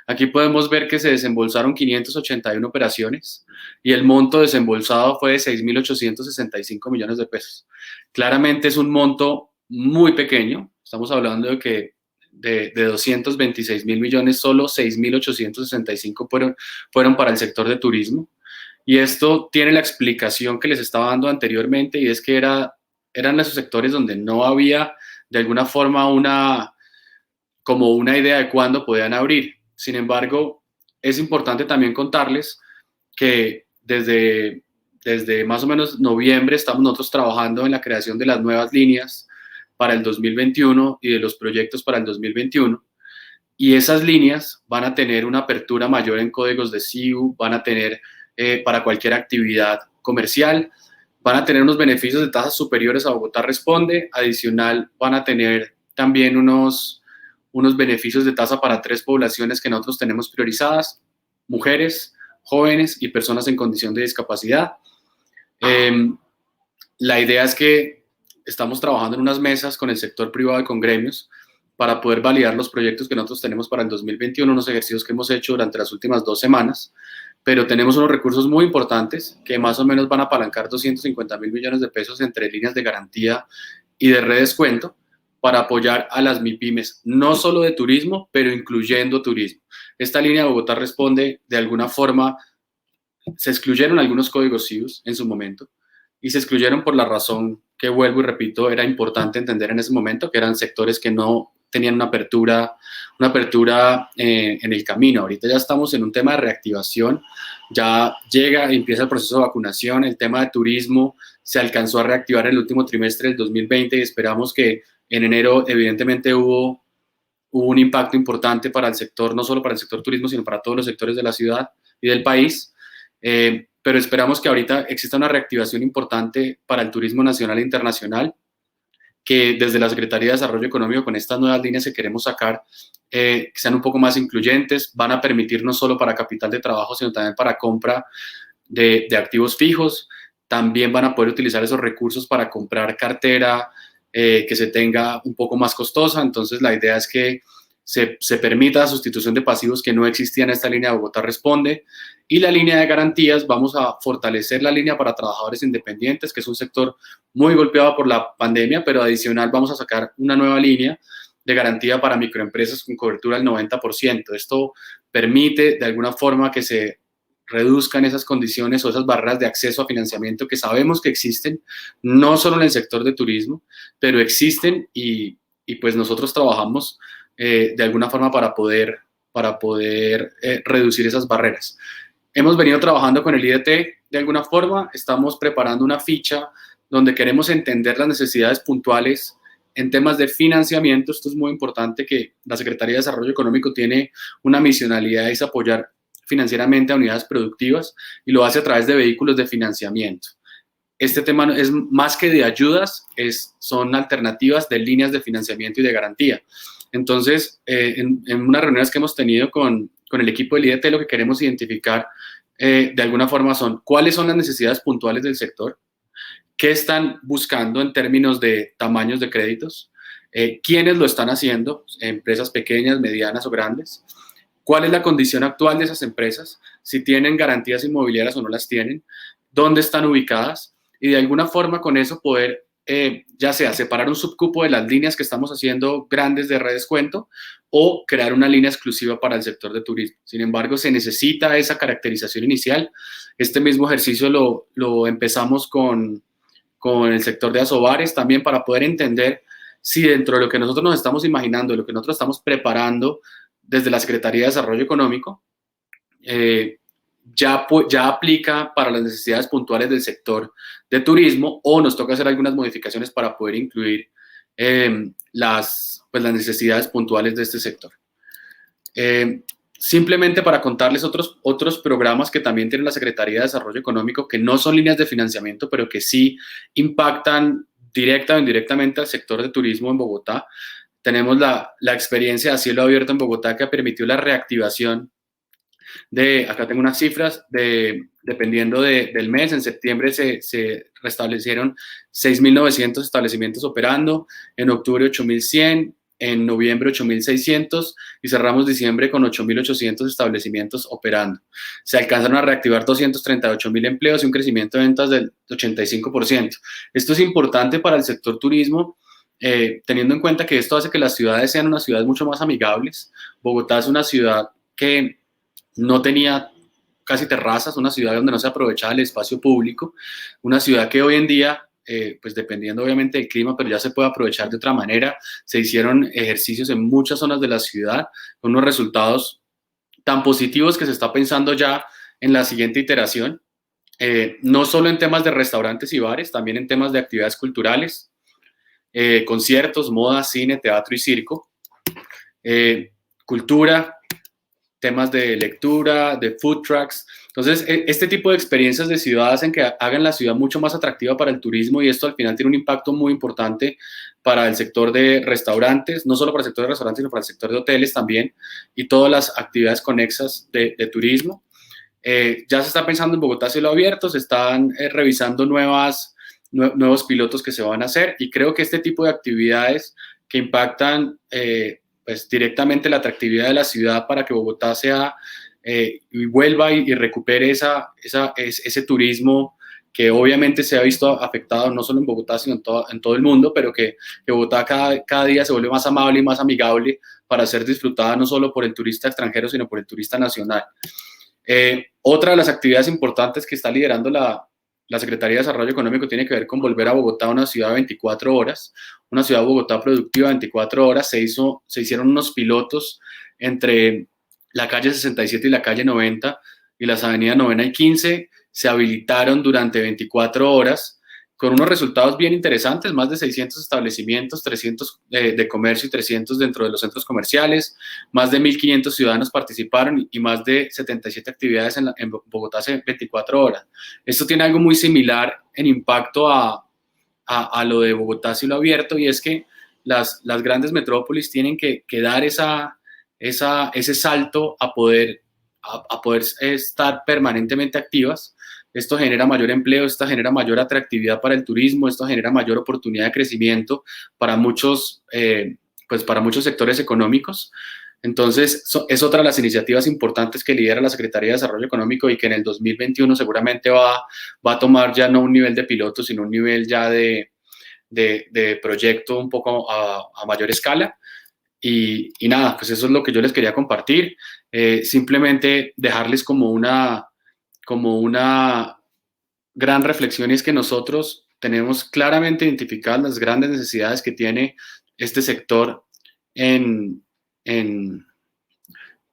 Aquí podemos ver que se desembolsaron 581 operaciones y el monto desembolsado fue de 6.865 millones de pesos. Claramente es un monto muy pequeño. Estamos hablando de que de 226.000 millones, solo 6.865 fueron para el sector de turismo. Y esto tiene la explicación que les estaba dando anteriormente, y es que eran esos sectores donde no había de alguna forma una idea de cuándo podían abrir. Sin embargo, es importante también contarles que desde más o menos noviembre estamos nosotros trabajando en la creación de las nuevas líneas para el 2021 y de los proyectos para el 2021. Y esas líneas van a tener una apertura mayor en códigos de CIU, van a tener para cualquier actividad comercial, van a tener unos beneficios de tasas superiores a Bogotá Responde. Adicional, van a tener también unos beneficios de tasa para 3 poblaciones que nosotros tenemos priorizadas: mujeres, jóvenes y personas en condición de discapacidad. La idea es que estamos trabajando en unas mesas con el sector privado y con gremios para poder validar los proyectos que nosotros tenemos para el 2021, unos ejercicios que hemos hecho durante las últimas 2 semanas, pero tenemos unos recursos muy importantes que más o menos van a apalancar 250.000 millones de pesos entre líneas de garantía y de redescuento para apoyar a las MIPYMES, no solo de turismo, pero incluyendo turismo. Esta línea de Bogotá Responde, de alguna forma, se excluyeron algunos códigos CIUS en su momento, y se excluyeron por la razón que, vuelvo y repito, era importante entender en ese momento, que eran sectores que no tenían una apertura en el camino. Ahorita ya estamos en un tema de reactivación, ya empieza el proceso de vacunación, el tema de turismo se alcanzó a reactivar en el último trimestre del 2020 y esperamos que en enero evidentemente hubo un impacto importante para el sector, no solo para el sector turismo, sino para todos los sectores de la ciudad y del país. Pero esperamos que ahorita exista una reactivación importante para el turismo nacional e internacional, que desde la Secretaría de Desarrollo Económico, con estas nuevas líneas que queremos sacar, que sean un poco más incluyentes, van a permitir no solo para capital de trabajo, sino también para compra de activos fijos. También van a poder utilizar esos recursos para comprar cartera que se tenga un poco más costosa. Entonces la idea es que se permita la sustitución de pasivos que no existían en esta línea de Bogotá Responde. Y la línea de garantías, vamos a fortalecer la línea para trabajadores independientes, que es un sector muy golpeado por la pandemia, pero adicional vamos a sacar una nueva línea de garantía para microempresas con cobertura del 90%. Esto permite de alguna forma que se reduzcan esas condiciones o esas barreras de acceso a financiamiento que sabemos que existen, no solo en el sector de turismo, pero existen y pues nosotros trabajamos de alguna forma para poder reducir esas barreras. Hemos venido trabajando con el IDT de alguna forma, estamos preparando una ficha donde queremos entender las necesidades puntuales en temas de financiamiento. Esto es muy importante, que la Secretaría de Desarrollo Económico tiene una misionalidad, es apoyar financieramente a unidades productivas y lo hace a través de vehículos de financiamiento. Este tema es más que de ayudas, son alternativas de líneas de financiamiento y de garantía. Entonces, en unas reuniones que hemos tenido con el equipo del IDT, lo que queremos identificar de alguna forma son cuáles son las necesidades puntuales del sector, qué están buscando en términos de tamaños de créditos, quiénes lo están haciendo, empresas pequeñas, medianas o grandes, cuál es la condición actual de esas empresas, si tienen garantías inmobiliarias o no las tienen, dónde están ubicadas, y de alguna forma con eso poder ya sea separar un subcupo de las líneas que estamos haciendo grandes de redescuento o crear una línea exclusiva para el sector de turismo. Sin embargo, se necesita esa caracterización inicial. Este mismo ejercicio lo empezamos con el sector de Asobares también, para poder entender si dentro de lo que nosotros nos estamos imaginando, de lo que nosotros estamos preparando desde la Secretaría de Desarrollo Económico, ya aplica para las necesidades puntuales del sector de turismo, o nos toca hacer algunas modificaciones para poder incluir las necesidades puntuales de este sector. Simplemente para contarles otros programas que también tiene la Secretaría de Desarrollo Económico, que no son líneas de financiamiento, pero que sí impactan directa o indirectamente al sector de turismo en Bogotá. Tenemos la experiencia a cielo abierto en Bogotá, que permitió la reactivación acá tengo unas cifras, dependiendo del mes. En septiembre se restablecieron 6.900 establecimientos operando, en octubre 8.100, en noviembre 8.600 y cerramos diciembre con 8.800 establecimientos operando. Se alcanzaron a reactivar 238.000 empleos y un crecimiento de ventas del 85%. Esto es importante para el sector turismo, teniendo en cuenta que esto hace que las ciudades sean unas ciudades mucho más amigables. Bogotá es una ciudad que no tenía casi terrazas, una ciudad donde no se aprovechaba el espacio público, una ciudad que hoy en día, pues dependiendo obviamente del clima, pero ya se puede aprovechar de otra manera. Se hicieron ejercicios en muchas zonas de la ciudad con unos resultados tan positivos que se está pensando ya en la siguiente iteración, no solo en temas de restaurantes y bares, también en temas de actividades culturales, conciertos, moda, cine, teatro y circo, cultura, temas de lectura, de food trucks. Entonces, este tipo de experiencias de ciudad hacen que hagan la ciudad mucho más atractiva para el turismo, y esto al final tiene un impacto muy importante para el sector de restaurantes, no solo para el sector de restaurantes, sino para el sector de hoteles también, y todas las actividades conexas de turismo. Ya se está pensando en Bogotá cielo abierto, se están revisando nuevos pilotos que se van a hacer, y creo que este tipo de actividades que impactan pues directamente la atractividad de la ciudad para que Bogotá sea y vuelva y recupere ese turismo que obviamente se ha visto afectado no solo en Bogotá, sino en todo el mundo, pero que Bogotá cada día se vuelve más amable y más amigable para ser disfrutada no solo por el turista extranjero, sino por el turista nacional. Otra de las actividades importantes que está liderando la Secretaría de Desarrollo Económico tiene que ver con volver a Bogotá una ciudad de 24 horas, una ciudad de Bogotá productiva de 24 horas. Se hicieron unos pilotos entre la calle 67 y la calle 90 y las avenidas 9 y 15, se habilitaron durante 24 horas con unos resultados bien interesantes, más de 600 establecimientos, 300 de comercio y 300 dentro de los centros comerciales, más de 1.500 ciudadanos participaron y más de 77 actividades en Bogotá hace 24 horas. Esto tiene algo muy similar en impacto a lo de Bogotá cielo abierto, y es que las grandes metrópolis tienen que dar ese salto a poder estar permanentemente activas. Esto genera mayor empleo, esto genera mayor atractividad para el turismo, esto genera mayor oportunidad de crecimiento para muchos sectores económicos. Entonces, es otra de las iniciativas importantes que lidera la Secretaría de Desarrollo Económico y que en el 2021 seguramente va a tomar ya no un nivel de piloto, sino un nivel ya de proyecto un poco a mayor escala. Y nada, pues eso es lo que yo les quería compartir. Simplemente dejarles como una gran reflexión, y es que nosotros tenemos claramente identificadas las grandes necesidades que tiene este sector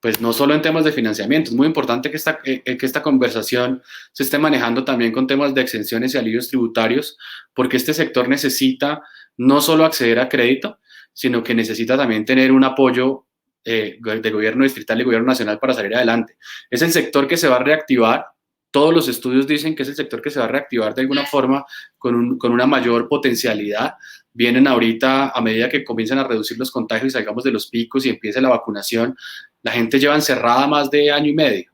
pues no solo en temas de financiamiento. Es muy importante que esta conversación se esté manejando también con temas de exenciones y alivios tributarios, porque este sector necesita no solo acceder a crédito, sino que necesita también tener un apoyo de gobierno distrital y gobierno nacional para salir adelante. Es el sector que se va a reactivar. Todos los estudios dicen que es el sector que se va a reactivar de alguna forma con una mayor potencialidad. Vienen ahorita, a medida que comiencen a reducir los contagios y salgamos de los picos y empiece la vacunación, la gente lleva encerrada más de año y medio,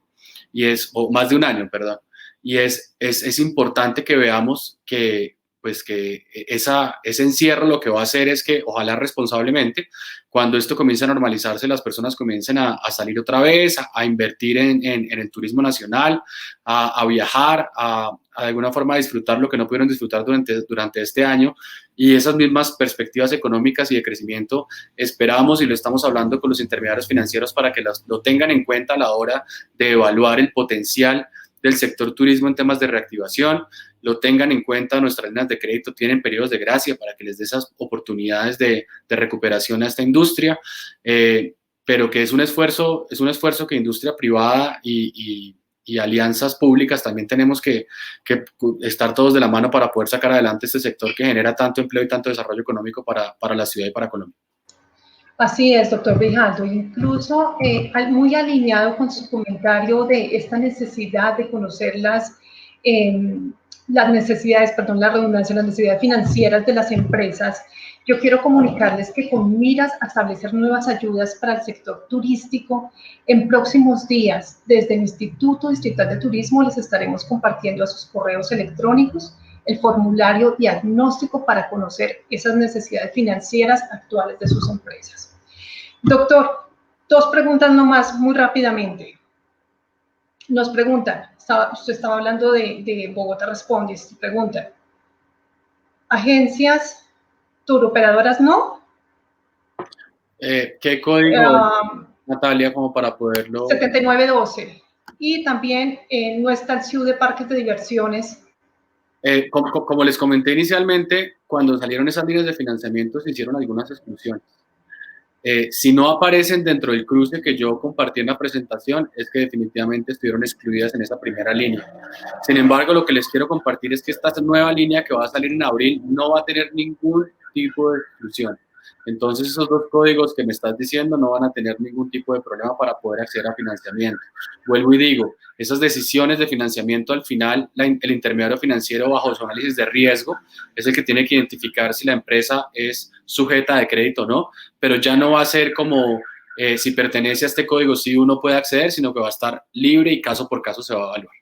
o más de un año, perdón. Y es importante que veamos que ese encierro lo que va a hacer es que, ojalá responsablemente, cuando esto comience a normalizarse, las personas comiencen a salir otra vez, a invertir en el turismo nacional, a viajar, a de alguna forma disfrutar lo que no pudieron disfrutar durante este año. Y esas mismas perspectivas económicas y de crecimiento esperamos, y lo estamos hablando con los intermediarios financieros para que lo tengan en cuenta a la hora de evaluar el potencial del sector turismo en temas de reactivación. Lo tengan en cuenta. Nuestras líneas de crédito tienen periodos de gracia para que les dé esas oportunidades de recuperación a esta industria, pero que es un esfuerzo que industria privada y alianzas públicas también tenemos que estar todos de la mano para poder sacar adelante este sector que genera tanto empleo y tanto desarrollo económico para la ciudad y para Colombia. Así es, doctor Grijaldo. Incluso muy alineado con su comentario de esta necesidad de conocer las necesidades, perdón, la redundancia, las necesidades financieras de las empresas, yo quiero comunicarles que con miras a establecer nuevas ayudas para el sector turístico, en próximos días, desde el Instituto Distrital de Turismo, les estaremos compartiendo a sus correos electrónicos el formulario diagnóstico para conocer esas necesidades financieras actuales de sus empresas. Doctor, 2 preguntas nomás, muy rápidamente. Nos preguntan, usted estaba hablando de Bogotá Responde, preguntan, ¿agencias turoperadoras no? ¿Qué código, Natalia, como para poderlo? 7912. Y también no está el CIU de parques de diversiones. Como les comenté inicialmente, cuando salieron esas líneas de financiamiento se hicieron algunas exclusiones. Si no aparecen dentro del cruce que yo compartí en la presentación, es que definitivamente estuvieron excluidas en esa primera línea. Sin embargo, lo que les quiero compartir es que esta nueva línea que va a salir en abril no va a tener ningún tipo de exclusión. Entonces esos dos códigos que me estás diciendo no van a tener ningún tipo de problema para poder acceder a financiamiento. Vuelvo y digo, esas decisiones de financiamiento al final, el intermediario financiero bajo su análisis de riesgo es el que tiene que identificar si la empresa es sujeta de crédito o no, pero ya no va a ser como si pertenece a este código sí uno puede acceder, sino que va a estar libre y caso por caso se va a evaluar.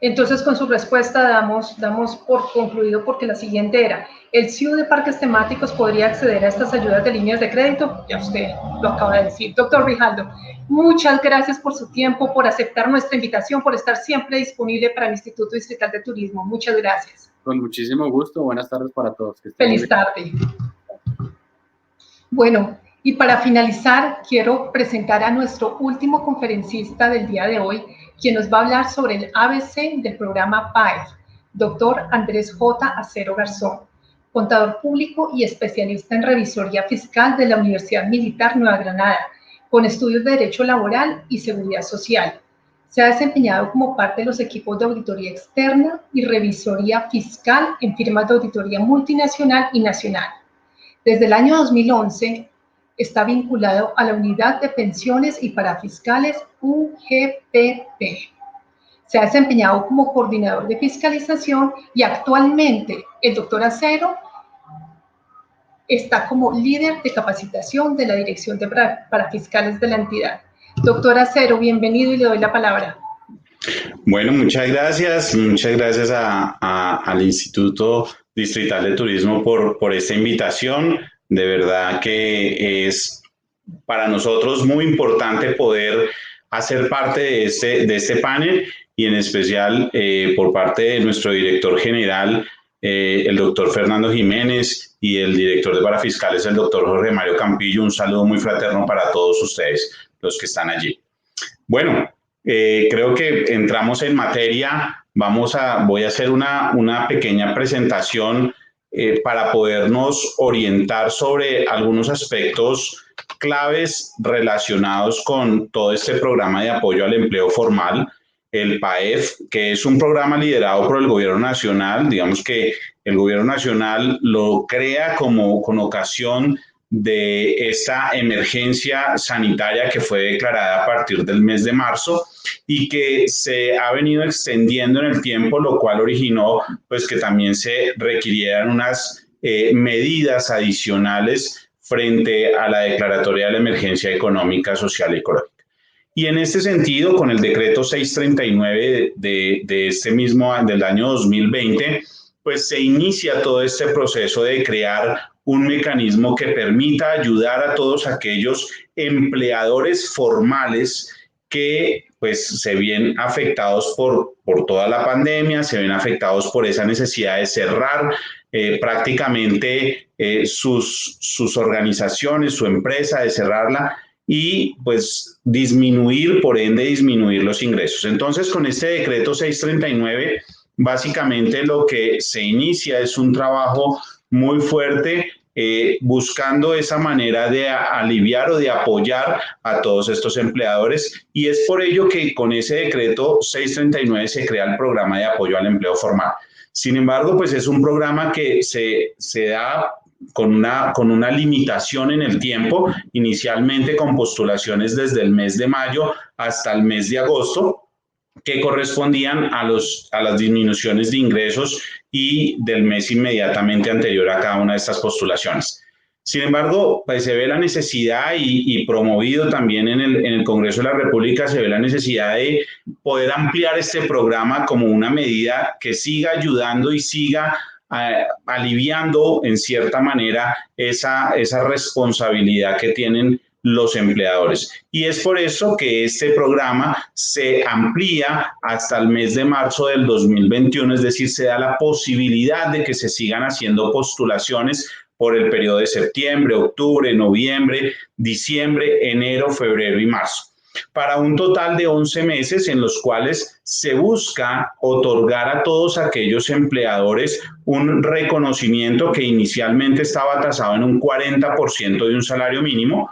Entonces, con su respuesta damos por concluido, porque la siguiente era, ¿el CIU de parques temáticos podría acceder a estas ayudas de líneas de crédito? Ya usted lo acaba de decir. Doctor Grijaldo, muchas gracias por su tiempo, por aceptar nuestra invitación, por estar siempre disponible para el Instituto Distrital de Turismo. Muchas gracias. Con muchísimo gusto. Buenas tardes para todos. Feliz tarde. Bueno, y para finalizar, quiero presentar a nuestro último conferencista del día de hoy, quien nos va a hablar sobre el ABC del programa PAEF, doctor Andrés J. Acero Garzón, contador público y especialista en revisoría fiscal de la Universidad Militar Nueva Granada, con estudios de Derecho Laboral y Seguridad Social. Se ha desempeñado como parte de los equipos de auditoría externa y revisoría fiscal en firmas de auditoría multinacional y nacional. Desde el año 2011, está vinculado a la Unidad de Pensiones y Parafiscales UGPP. Se ha desempeñado como coordinador de fiscalización y actualmente el doctor Acero está como líder de capacitación de la Dirección de Parafiscales de la entidad. Doctor Acero, bienvenido y le doy la palabra. Bueno, muchas gracias al Instituto Distrital de Turismo por esta invitación. De verdad que es para nosotros muy importante poder hacer parte de este panel y en especial por parte de nuestro director general, el doctor Fernando Jiménez, y el director de Parafiscales, el doctor Jorge Mario Campillo. Un saludo muy fraterno para todos ustedes, los que están allí. Bueno, creo que entramos en materia. Voy a hacer una pequeña presentación para podernos orientar sobre algunos aspectos claves relacionados con todo este programa de apoyo al empleo formal, el PAEF, que es un programa liderado por el Gobierno Nacional. Digamos que el Gobierno Nacional lo crea con ocasión de esta emergencia sanitaria que fue declarada a partir del mes de marzo y que se ha venido extendiendo en el tiempo, lo cual originó pues que también se requirieran unas medidas adicionales frente a la declaratoria de la emergencia económica, social y económica. Y en este sentido, con el decreto 639 de este mismo del año 2020, pues se inicia todo este proceso de crear un mecanismo que permita ayudar a todos aquellos empleadores formales que pues se ven afectados por toda la pandemia, se ven afectados por esa necesidad de cerrar prácticamente sus organizaciones, su empresa, de cerrarla y pues por ende disminuir los ingresos. Entonces, con este decreto 639, básicamente lo que se inicia es un trabajo muy fuerte buscando esa manera de aliviar o de apoyar a todos estos empleadores, y es por ello que con ese decreto 639 se crea el programa de apoyo al empleo formal. Sin embargo, pues es un programa que se da con una limitación en el tiempo, inicialmente con postulaciones desde el mes de mayo hasta el mes de agosto, que correspondían a las disminuciones de ingresos y del mes inmediatamente anterior a cada una de estas postulaciones. Sin embargo, pues se ve la necesidad y promovido también en el Congreso de la República, se ve la necesidad de poder ampliar este programa como una medida que siga ayudando y siga aliviando en cierta manera esa responsabilidad que tienen los empleadores. Y es por eso que este programa se amplía hasta el mes de marzo del 2021, es decir, se da la posibilidad de que se sigan haciendo postulaciones por el periodo de septiembre, octubre, noviembre, diciembre, enero, febrero y marzo, para un total de 11 meses en los cuales se busca otorgar a todos aquellos empleadores un reconocimiento que inicialmente estaba tasado en un 40% de un salario mínimo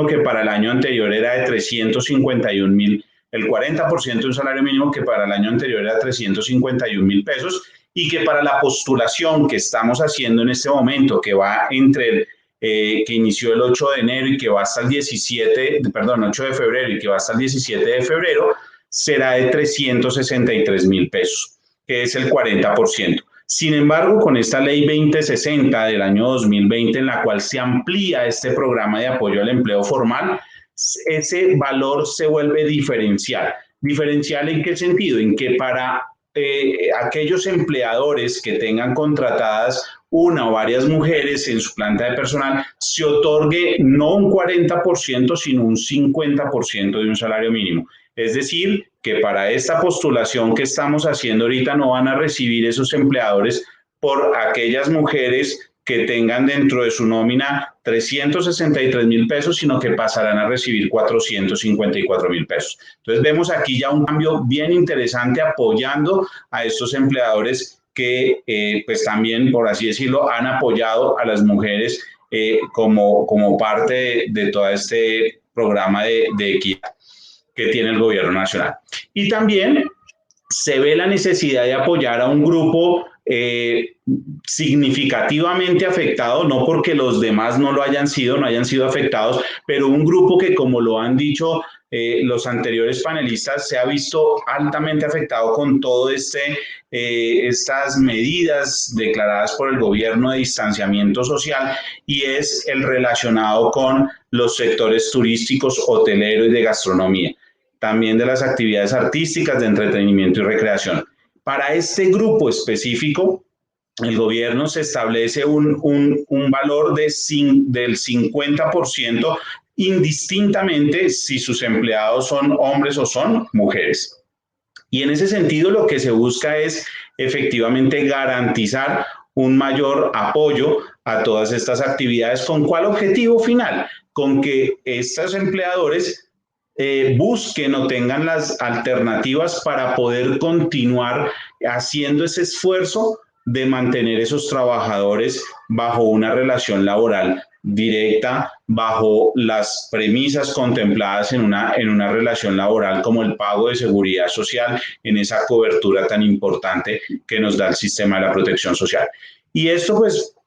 que para el año anterior era de 351,000, el 40% de un salario mínimo que para el año anterior era 351,000 pesos, y que para la postulación que estamos haciendo en este momento, que va entre que inició el 8 de enero y que va hasta el 8 de febrero y que va hasta el 17 de febrero, será de 363.000 pesos, que es el 40%. Sin embargo, con esta ley 2060 del año 2020, en la cual se amplía este programa de apoyo al empleo formal, ese valor se vuelve diferencial. ¿Diferencial en qué sentido? En que para aquellos empleadores que tengan contratadas una o varias mujeres en su planta de personal, se otorgue no un 40%, sino un 50% de un salario mínimo. Es decir, que para esta postulación que estamos haciendo ahorita no van a recibir esos empleadores por aquellas mujeres que tengan dentro de su nómina 363.000 pesos, sino que pasarán a recibir 454.000 pesos. Entonces vemos aquí ya un cambio bien interesante apoyando a estos empleadores que pues también, por así decirlo, han apoyado a las mujeres como parte de todo este programa de equidad que tiene el gobierno nacional. Y también se ve la necesidad de apoyar a un grupo significativamente afectado, no porque los demás no hayan sido afectados, pero un grupo que, como lo han dicho los anteriores panelistas, se ha visto altamente afectado con todo estas medidas declaradas por el gobierno de distanciamiento social, y es el relacionado con los sectores turísticos, hotelero y de gastronomía, también de las actividades artísticas, de entretenimiento y recreación. Para este grupo específico, el gobierno se establece un valor del 50%, indistintamente si sus empleados son hombres o son mujeres. Y en ese sentido lo que se busca es efectivamente garantizar un mayor apoyo a todas estas actividades. ¿Con cuál objetivo final? Con que estos empleadores busquen o tengan las alternativas para poder continuar haciendo ese esfuerzo de mantener esos trabajadores bajo una relación laboral directa, bajo las premisas contempladas en una relación laboral, como el pago de seguridad social, en esa cobertura tan importante que nos da el sistema de la protección social. Y esto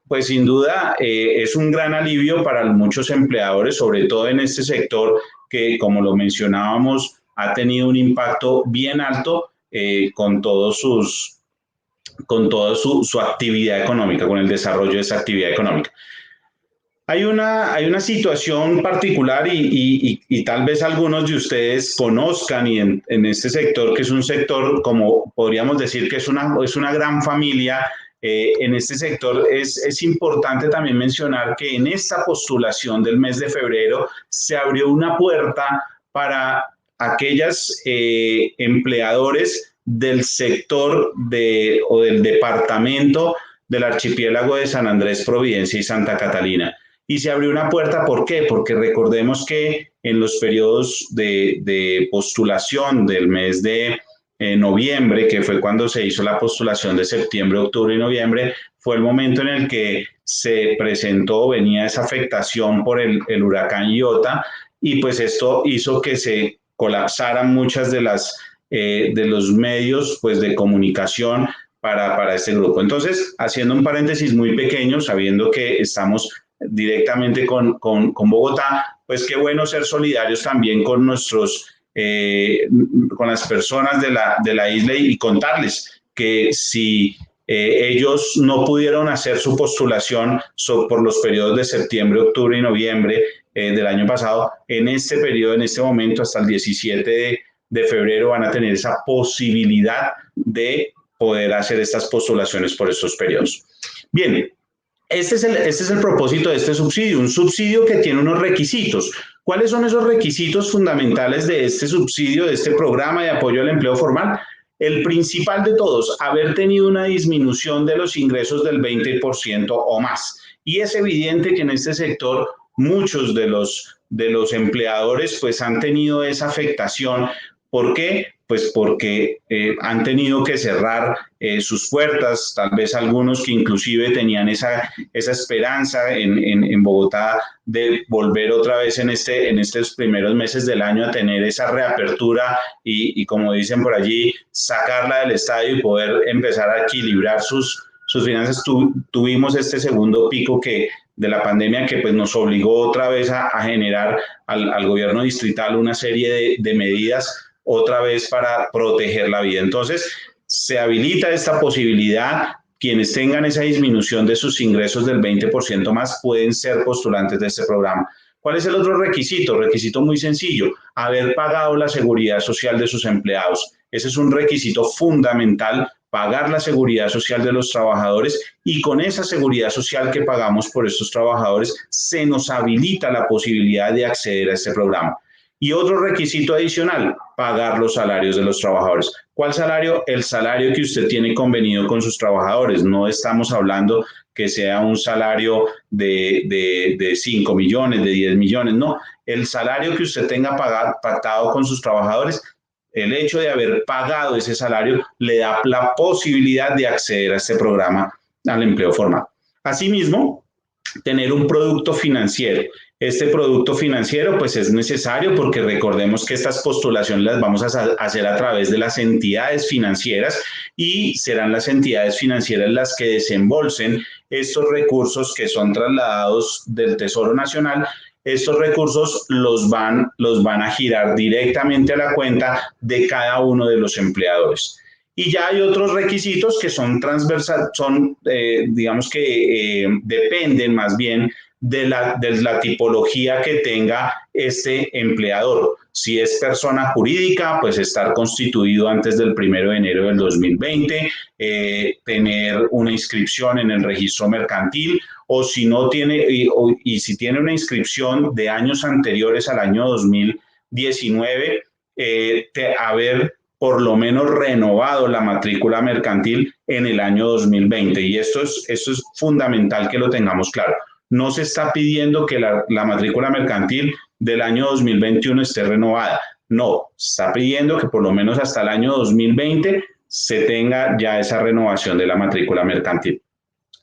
pues sin duda es un gran alivio para muchos empleadores, sobre todo en este sector que, como lo mencionábamos, ha tenido un impacto bien alto con toda su actividad económica, con el desarrollo de esa actividad económica. Hay una situación particular y tal vez algunos de ustedes conozcan, y en este sector, que es un sector, como podríamos decir, que es una gran familia. En este sector es importante también mencionar que en esta postulación del mes de febrero se abrió una puerta para aquellos empleadores del sector o del departamento del archipiélago de San Andrés, Providencia y Santa Catalina. Y se abrió una puerta, ¿por qué? Porque recordemos que en los periodos de postulación del mes de noviembre, que fue cuando se hizo la postulación de septiembre, octubre y noviembre, fue el momento en el que se venía esa afectación por el huracán Iota, y pues esto hizo que se colapsaran muchas de los medios pues de comunicación para este grupo. Entonces, haciendo un paréntesis muy pequeño, sabiendo que estamos directamente con Bogotá, pues qué bueno ser solidarios también con con las personas de la isla, y contarles que si ellos no pudieron hacer su postulación por los periodos de septiembre, octubre y noviembre del año pasado, en este periodo, en este momento, hasta el 17 de febrero, van a tener esa posibilidad de poder hacer estas postulaciones por estos periodos. Bien, este es el propósito de este subsidio, un subsidio que tiene unos requisitos. ¿Cuáles son esos requisitos fundamentales de este subsidio, de este programa de apoyo al empleo formal? El principal de todos, haber tenido una disminución de los ingresos del 20% o más. Y es evidente que en este sector muchos de los empleadores pues han tenido esa afectación. ¿Por qué? Pues porque han tenido que cerrar sus puertas, tal vez algunos que inclusive tenían esa esperanza en Bogotá de volver otra vez en estos primeros meses del año a tener esa reapertura y como dicen por allí, sacarla del estadio y poder empezar a equilibrar sus finanzas. Tuvimos este segundo pico que la pandemia que pues nos obligó otra vez a generar al gobierno distrital una serie de medidas otra vez para proteger la vida. Entonces, se habilita esta posibilidad. Quienes tengan esa disminución de sus ingresos del 20% más pueden ser postulantes de este programa. ¿Cuál es el otro requisito? Requisito muy sencillo, haber pagado la seguridad social de sus empleados. Ese es un requisito fundamental, pagar la seguridad social de los trabajadores, y con esa seguridad social que pagamos por estos trabajadores se nos habilita la posibilidad de acceder a este programa. Y otro requisito adicional, pagar los salarios de los trabajadores. ¿Cuál salario? El salario que usted tiene convenido con sus trabajadores. No estamos hablando que sea un salario de 5 millones, de 10 millones, no. El salario que usted tenga pactado con sus trabajadores, el hecho de haber pagado ese salario le da la posibilidad de acceder a este programa al empleo formal. Asimismo, tener un producto financiero. Este producto financiero pues es necesario porque recordemos que estas postulaciones las vamos a hacer a través de las entidades financieras, y serán las entidades financieras las que desembolsen estos recursos que son trasladados del Tesoro Nacional. Estos recursos los van a girar directamente a la cuenta de cada uno de los empleadores. Y ya hay otros requisitos que son transversales, digamos que dependen más bien de la tipología que tenga este empleador. Si es persona jurídica, pues estar constituido antes del 1 de enero del 2020, tener una inscripción en el registro mercantil, o si no tiene, y si tiene una inscripción de años anteriores al año 2019, haber por lo menos renovado la matrícula mercantil en el año 2020. Y esto es fundamental que lo tengamos claro. No se está pidiendo que la matrícula mercantil del año 2021 esté renovada. No, se está pidiendo que por lo menos hasta el año 2020 se tenga ya esa renovación de la matrícula mercantil.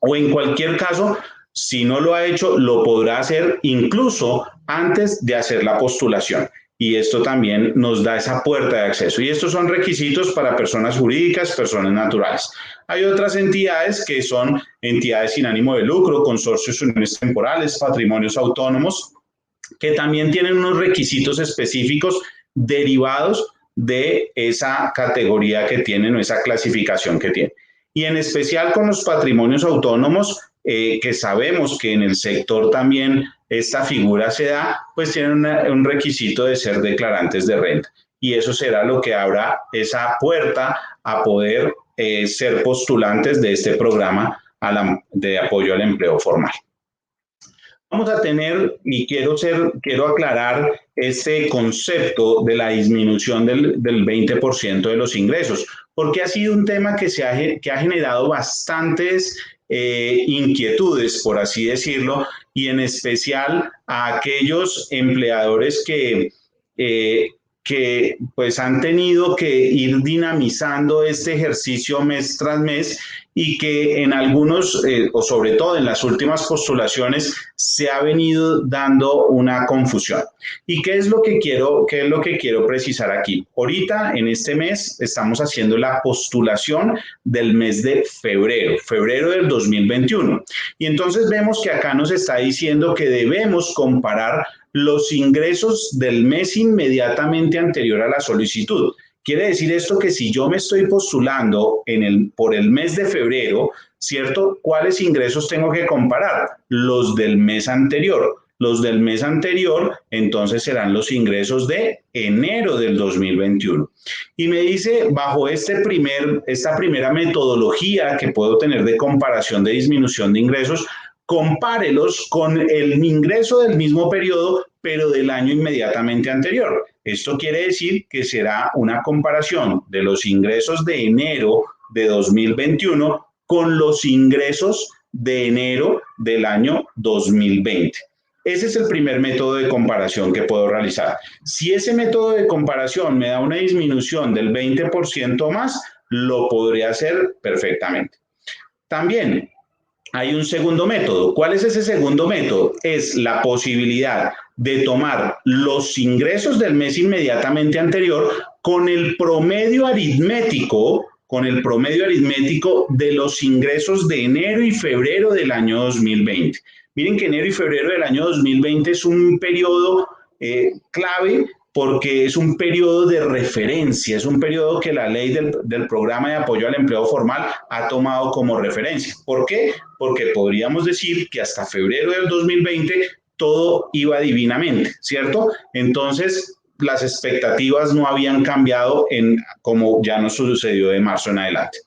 O en cualquier caso, si no lo ha hecho, lo podrá hacer incluso antes de hacer la postulación. Y esto también nos da esa puerta de acceso. Y estos son requisitos para personas jurídicas, personas naturales. Hay otras entidades que son entidades sin ánimo de lucro, consorcios, uniones temporales, patrimonios autónomos, que también tienen unos requisitos específicos derivados de esa categoría que tienen o esa clasificación que tienen. Y en especial con los patrimonios autónomos, que sabemos que en el sector también esta figura se da, pues tienen un requisito de ser declarantes de renta. Y eso será lo que abra esa puerta a poder ser postulantes de este programa de apoyo al empleo formal. Vamos a tener, y quiero aclarar este concepto de la disminución del 20% de los ingresos, porque ha sido un tema que ha generado bastantes inquietudes, por así decirlo, y en especial a aquellos empleadores que pues han tenido que ir dinamizando este ejercicio mes tras mes, y que en algunos, o sobre todo en las últimas postulaciones, se ha venido dando una confusión. ¿Y qué es lo que quiero precisar aquí? Ahorita, en este mes, estamos haciendo la postulación del mes de febrero del 2021. Y entonces vemos que acá nos está diciendo que debemos comparar los ingresos del mes inmediatamente anterior a la solicitud. Quiere decir esto que si yo me estoy postulando por el mes de febrero, ¿cierto? ¿Cuáles ingresos tengo que comparar? Los del mes anterior. Los del mes anterior, entonces, serán los ingresos de enero del 2021. Y me dice, bajo esta primera metodología que puedo tener de comparación de disminución de ingresos, compárelos con el ingreso del mismo periodo, pero del año inmediatamente anterior. Esto quiere decir que será una comparación de los ingresos de enero de 2021 con los ingresos de enero del año 2020. Ese es el primer método de comparación que puedo realizar. Si ese método de comparación me da una disminución del 20% más, lo podré hacer perfectamente. También hay un segundo método. ¿Cuál es ese segundo método? Es la posibilidad de tomar los ingresos del mes inmediatamente anterior con el promedio aritmético de los ingresos de enero y febrero del año 2020. Miren que enero y febrero del año 2020 es un periodo clave porque es un periodo de referencia, es un periodo que la ley del programa de apoyo al empleo formal ha tomado como referencia. ¿Por qué? Porque podríamos decir que hasta febrero del 2020 todo iba divinamente, ¿cierto? Entonces, las expectativas no habían cambiado como ya nos sucedió de marzo en adelante.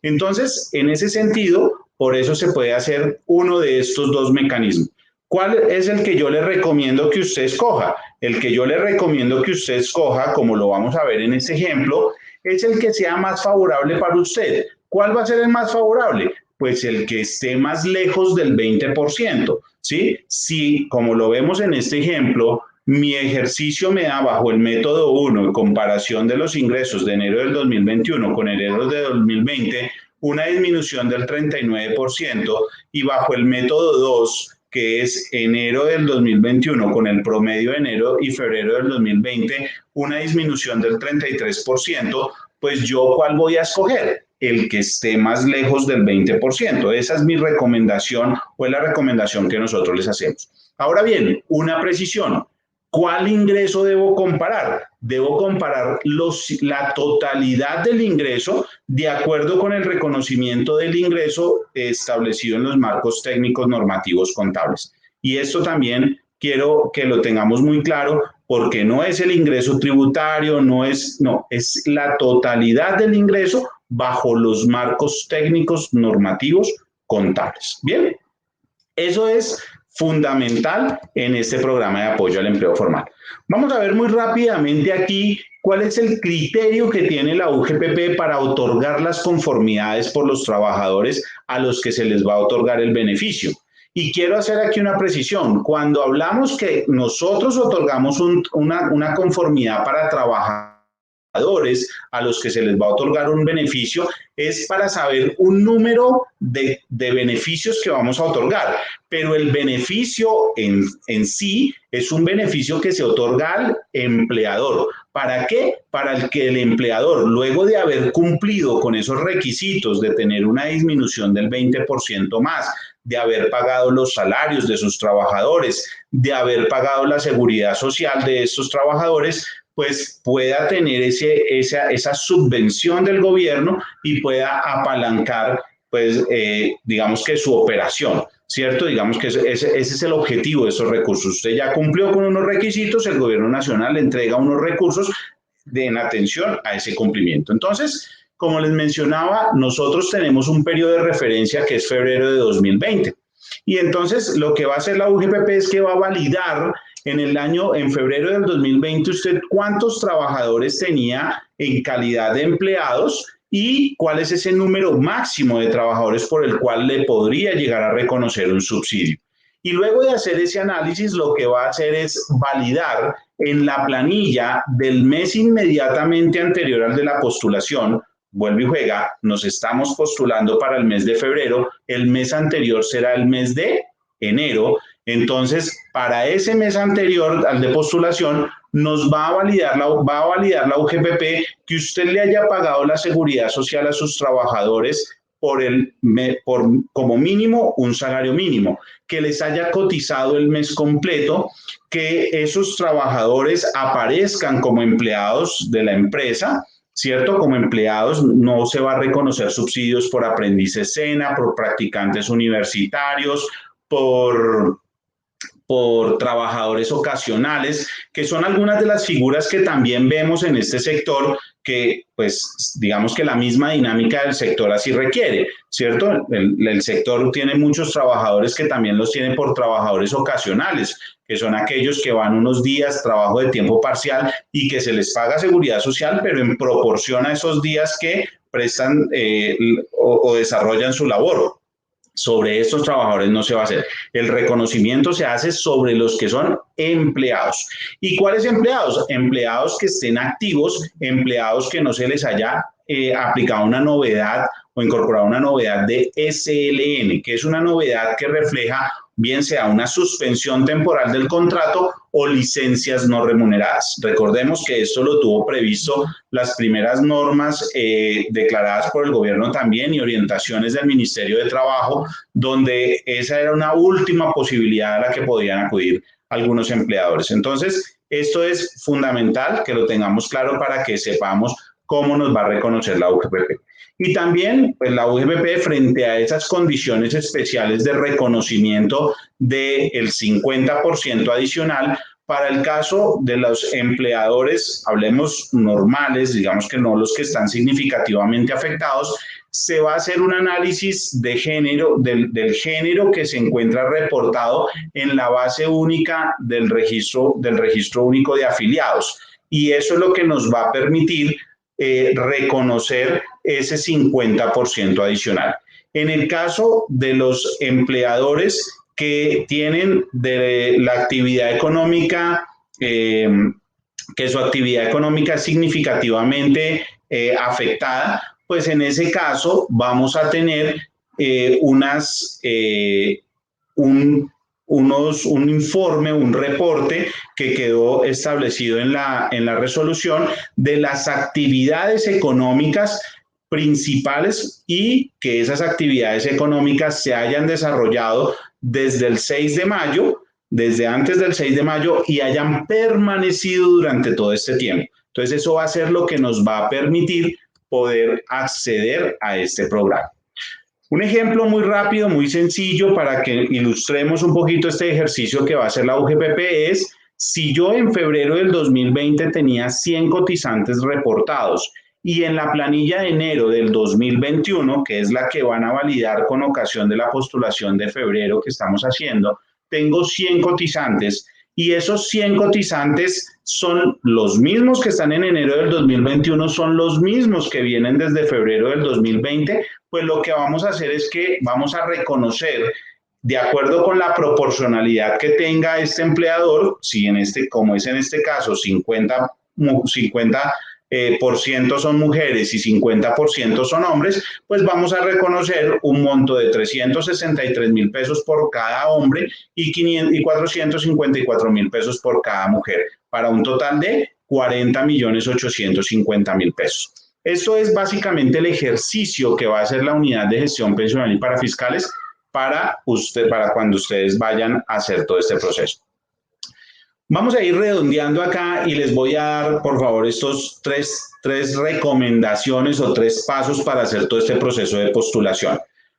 Entonces, en ese sentido, por eso se puede hacer uno de estos dos mecanismos. ¿Cuál es el que yo le recomiendo que usted escoja? El que yo le recomiendo que usted escoja, como lo vamos a ver en este ejemplo, es el que sea más favorable para usted. ¿Cuál va a ser el más favorable? Pues el que esté más lejos del 20%, ¿sí? Si, como lo vemos en este ejemplo, mi ejercicio me da bajo el método 1, en comparación de los ingresos de enero del 2021 con enero de 2020, una disminución del 39%, y bajo el método 2, que es enero del 2021 con el promedio de enero y febrero del 2020, una disminución del 33%, pues yo ¿cuál voy a escoger? El que esté más lejos del 20%. Esa es mi recomendación o es la recomendación que nosotros les hacemos. Ahora bien, una precisión. ¿Cuál ingreso debo comparar? Debo comparar la totalidad del ingreso de acuerdo con el reconocimiento del ingreso establecido en los marcos técnicos normativos contables. Y esto también quiero que lo tengamos muy claro porque no es el ingreso tributario, es la totalidad del ingreso bajo los marcos técnicos normativos contables. Bien, eso es fundamental en este programa de apoyo al empleo formal. Vamos a ver muy rápidamente aquí cuál es el criterio que tiene la UGPP para otorgar las conformidades por los trabajadores a los que se les va a otorgar el beneficio. Y quiero hacer aquí una precisión. Cuando hablamos que nosotros otorgamos una conformidad para trabajadores a los que se les va a otorgar un beneficio, es para saber un número de beneficios que vamos a otorgar, pero el beneficio en sí es un beneficio que se otorga al empleador. ¿Para qué? Para que el empleador, luego de haber cumplido con esos requisitos de tener una disminución del 20% más, de haber pagado los salarios de sus trabajadores, de haber pagado la seguridad social de estos trabajadores, pues pueda tener esa subvención del gobierno y pueda apalancar, pues, digamos que su operación, ¿cierto? Digamos que ese es el objetivo de esos recursos. Usted ya cumplió con unos requisitos, el gobierno nacional le entrega unos recursos en atención a ese cumplimiento. Entonces, como les mencionaba, nosotros tenemos un periodo de referencia que es febrero de 2020. Y entonces lo que va a hacer la UGPP es que va a validar en febrero del 2020, usted cuántos trabajadores tenía en calidad de empleados y cuál es ese número máximo de trabajadores por el cual le podría llegar a reconocer un subsidio. Y luego de hacer ese análisis, lo que va a hacer es validar en la planilla del mes inmediatamente anterior al de la postulación. Vuelve y juega, nos estamos postulando para el mes de febrero, el mes anterior será el mes de enero. Entonces, para ese mes anterior al de postulación, nos va a validar la UGPP que usted le haya pagado la seguridad social a sus trabajadores por como mínimo un salario mínimo, que les haya cotizado el mes completo, que esos trabajadores aparezcan como empleados de la empresa, ¿cierto? Como empleados no se va a reconocer subsidios por aprendices SENA, por practicantes universitarios, por trabajadores ocasionales, que son algunas de las figuras que también vemos en este sector que, pues, digamos que la misma dinámica del sector así requiere, ¿cierto? El sector tiene muchos trabajadores que también los tienen por trabajadores ocasionales, que son aquellos que van unos días, trabajo de tiempo parcial y que se les paga seguridad social, pero en proporción a esos días que prestan o desarrollan su labor. Sobre estos trabajadores no se va a hacer. El reconocimiento se hace sobre los que son empleados. ¿Y cuáles empleados? Empleados que estén activos, empleados que no se les haya aplicado una novedad o incorporado una novedad de SLN, que es una novedad que refleja bien sea una suspensión temporal del contrato o licencias no remuneradas. Recordemos que esto lo tuvo previsto las primeras normas declaradas por el gobierno también y orientaciones del Ministerio de Trabajo, donde esa era una última posibilidad a la que podían acudir algunos empleadores. Entonces, esto es fundamental que lo tengamos claro para que sepamos cómo nos va a reconocer la UGPP. Y también, pues la UGPP, frente a esas condiciones especiales de reconocimiento del 50% adicional, para el caso de los empleadores, hablemos normales, digamos que no los que están significativamente afectados, se va a hacer un análisis de género, del género que se encuentra reportado en la base única del registro único de afiliados. Y eso es lo que nos va a permitir reconocer ese 50% adicional. En el caso de los empleadores que tienen de la actividad económica, que su actividad económica es significativamente afectada, pues en ese caso vamos a tener un informe, un reporte que quedó establecido en la resolución de las actividades económicas principales y que esas actividades económicas se hayan desarrollado desde el 6 de mayo, desde antes del 6 de mayo y hayan permanecido durante todo este tiempo. Entonces eso va a ser lo que nos va a permitir poder acceder a este programa. Un ejemplo muy rápido, muy sencillo para que ilustremos un poquito este ejercicio que va a hacer la UGPP es, si yo en febrero del 2020 tenía 100 cotizantes reportados y en la planilla de enero del 2021, que es la que van a validar con ocasión de la postulación de febrero que estamos haciendo, tengo 100 cotizantes y esos 100 cotizantes son los mismos que están en enero del 2021, son los mismos que vienen desde febrero del 2020, pues lo que vamos a hacer es que vamos a reconocer, de acuerdo con la proporcionalidad que tenga este empleador, si como es en este caso 50% son mujeres y 50% son hombres, pues vamos a reconocer un monto de 363,000 pesos por cada hombre y 454,000 pesos por cada mujer, para un total de 40,850,000 pesos. Esto es básicamente el ejercicio que va a hacer la unidad de gestión pensional y parafiscales para cuando ustedes vayan a hacer todo este proceso. Vamos a ir redondeando acá y les voy a dar, por favor, estos tres recomendaciones o 3 pasos para hacer todo este proceso de postulación.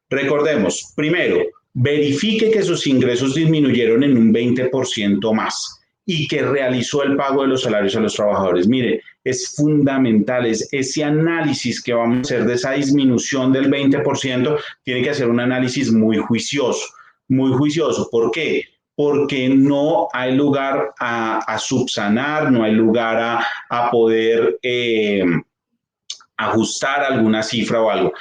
Recordemos, primero, verifique que sus ingresos disminuyeron en un 20% más y que realizó el pago de los salarios a los trabajadores. Mire, es fundamental, ese análisis que vamos a hacer de esa disminución del 20%, tiene que hacer un análisis muy juicioso. Muy juicioso. ¿Por qué? Porque no hay lugar a subsanar, no hay lugar a poder ajustar alguna cifra o algo.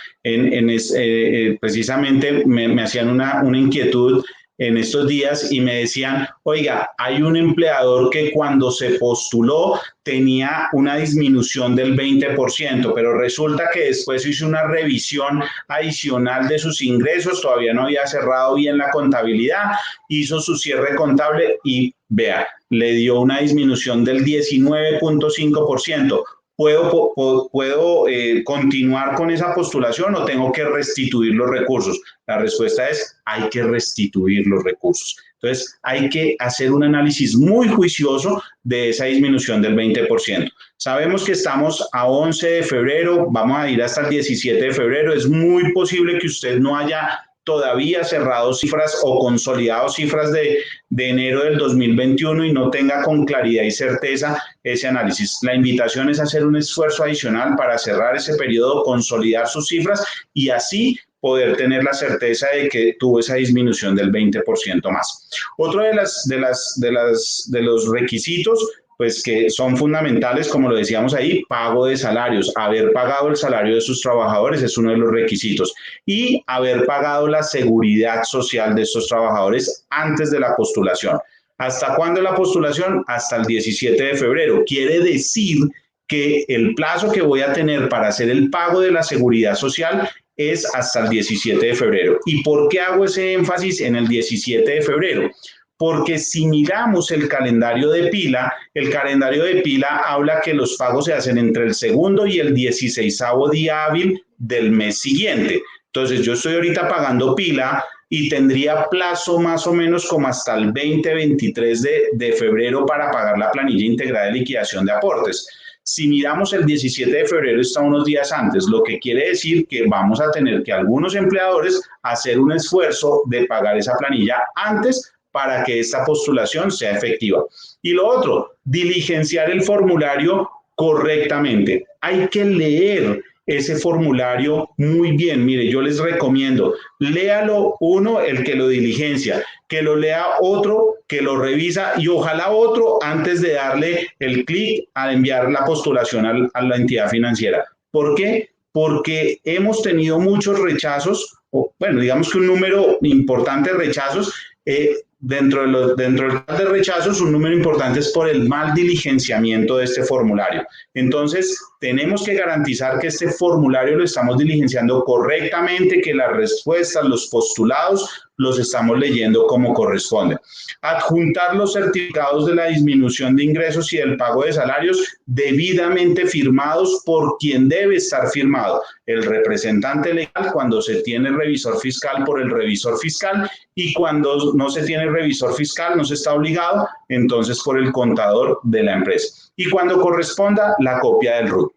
Precisamente me hacían una inquietud en estos días y me decían, oiga, hay un empleador que cuando se postuló tenía una disminución del 20%, pero resulta que después hizo una revisión adicional de sus ingresos, todavía no había cerrado bien la contabilidad, hizo su cierre contable y vea, le dio una disminución del 19.5%. ¿Puedo continuar con esa postulación o tengo que restituir los recursos? La respuesta es, hay que restituir los recursos. Entonces, hay que hacer un análisis muy juicioso de esa disminución del 20%. Sabemos que estamos a 11 de febrero, vamos a ir hasta el 17 de febrero. Es muy posible que usted no haya todavía cerrado cifras o consolidado cifras de enero del 2021 y no tenga con claridad y certeza ese análisis. La invitación es hacer un esfuerzo adicional para cerrar ese periodo, consolidar sus cifras y así poder tener la certeza de que tuvo esa disminución del 20% más. Otro de los requisitos, pues que son fundamentales, como lo decíamos ahí, pago de salarios. Haber pagado el salario de sus trabajadores es uno de los requisitos. Y haber pagado la seguridad social de estos trabajadores antes de la postulación. ¿Hasta cuándo la postulación? Hasta el 17 de febrero. Quiere decir que el plazo que voy a tener para hacer el pago de la seguridad social es hasta el 17 de febrero. ¿Y por qué hago ese énfasis en el 17 de febrero? Porque si miramos el calendario de pila habla que los pagos se hacen entre el segundo y el 16º día hábil del mes siguiente. Entonces, yo estoy ahorita pagando pila y tendría plazo más o menos como hasta el 20-23 de febrero para pagar la planilla integrada de liquidación de aportes. Si miramos el 17 de febrero está unos días antes, lo que quiere decir que vamos a tener que algunos empleadores hacer un esfuerzo de pagar esa planilla antes para que esta postulación sea efectiva. Y lo otro, diligenciar el formulario correctamente. Hay que leer ese formulario muy bien. Mire, yo les recomiendo, léalo uno, el que lo diligencia, que lo lea otro, que lo revisa y ojalá otro antes de darle el clic a enviar la postulación a la entidad financiera. ¿Por qué? Porque hemos tenido muchos rechazos, o bueno, digamos que un número importante de rechazos. Dentro del de rechazos, un número importante es por el mal diligenciamiento de este formulario. Entonces, tenemos que garantizar que este formulario lo estamos diligenciando correctamente, que las respuestas, los postulados, los estamos leyendo como corresponde. Adjuntar los certificados de la disminución de ingresos y del pago de salarios debidamente firmados por quien debe estar firmado, el representante legal cuando se tiene revisor fiscal por el revisor fiscal y cuando no se tiene revisor fiscal, no se está obligado, entonces por el contador de la empresa. Y cuando corresponda, la copia del RUT.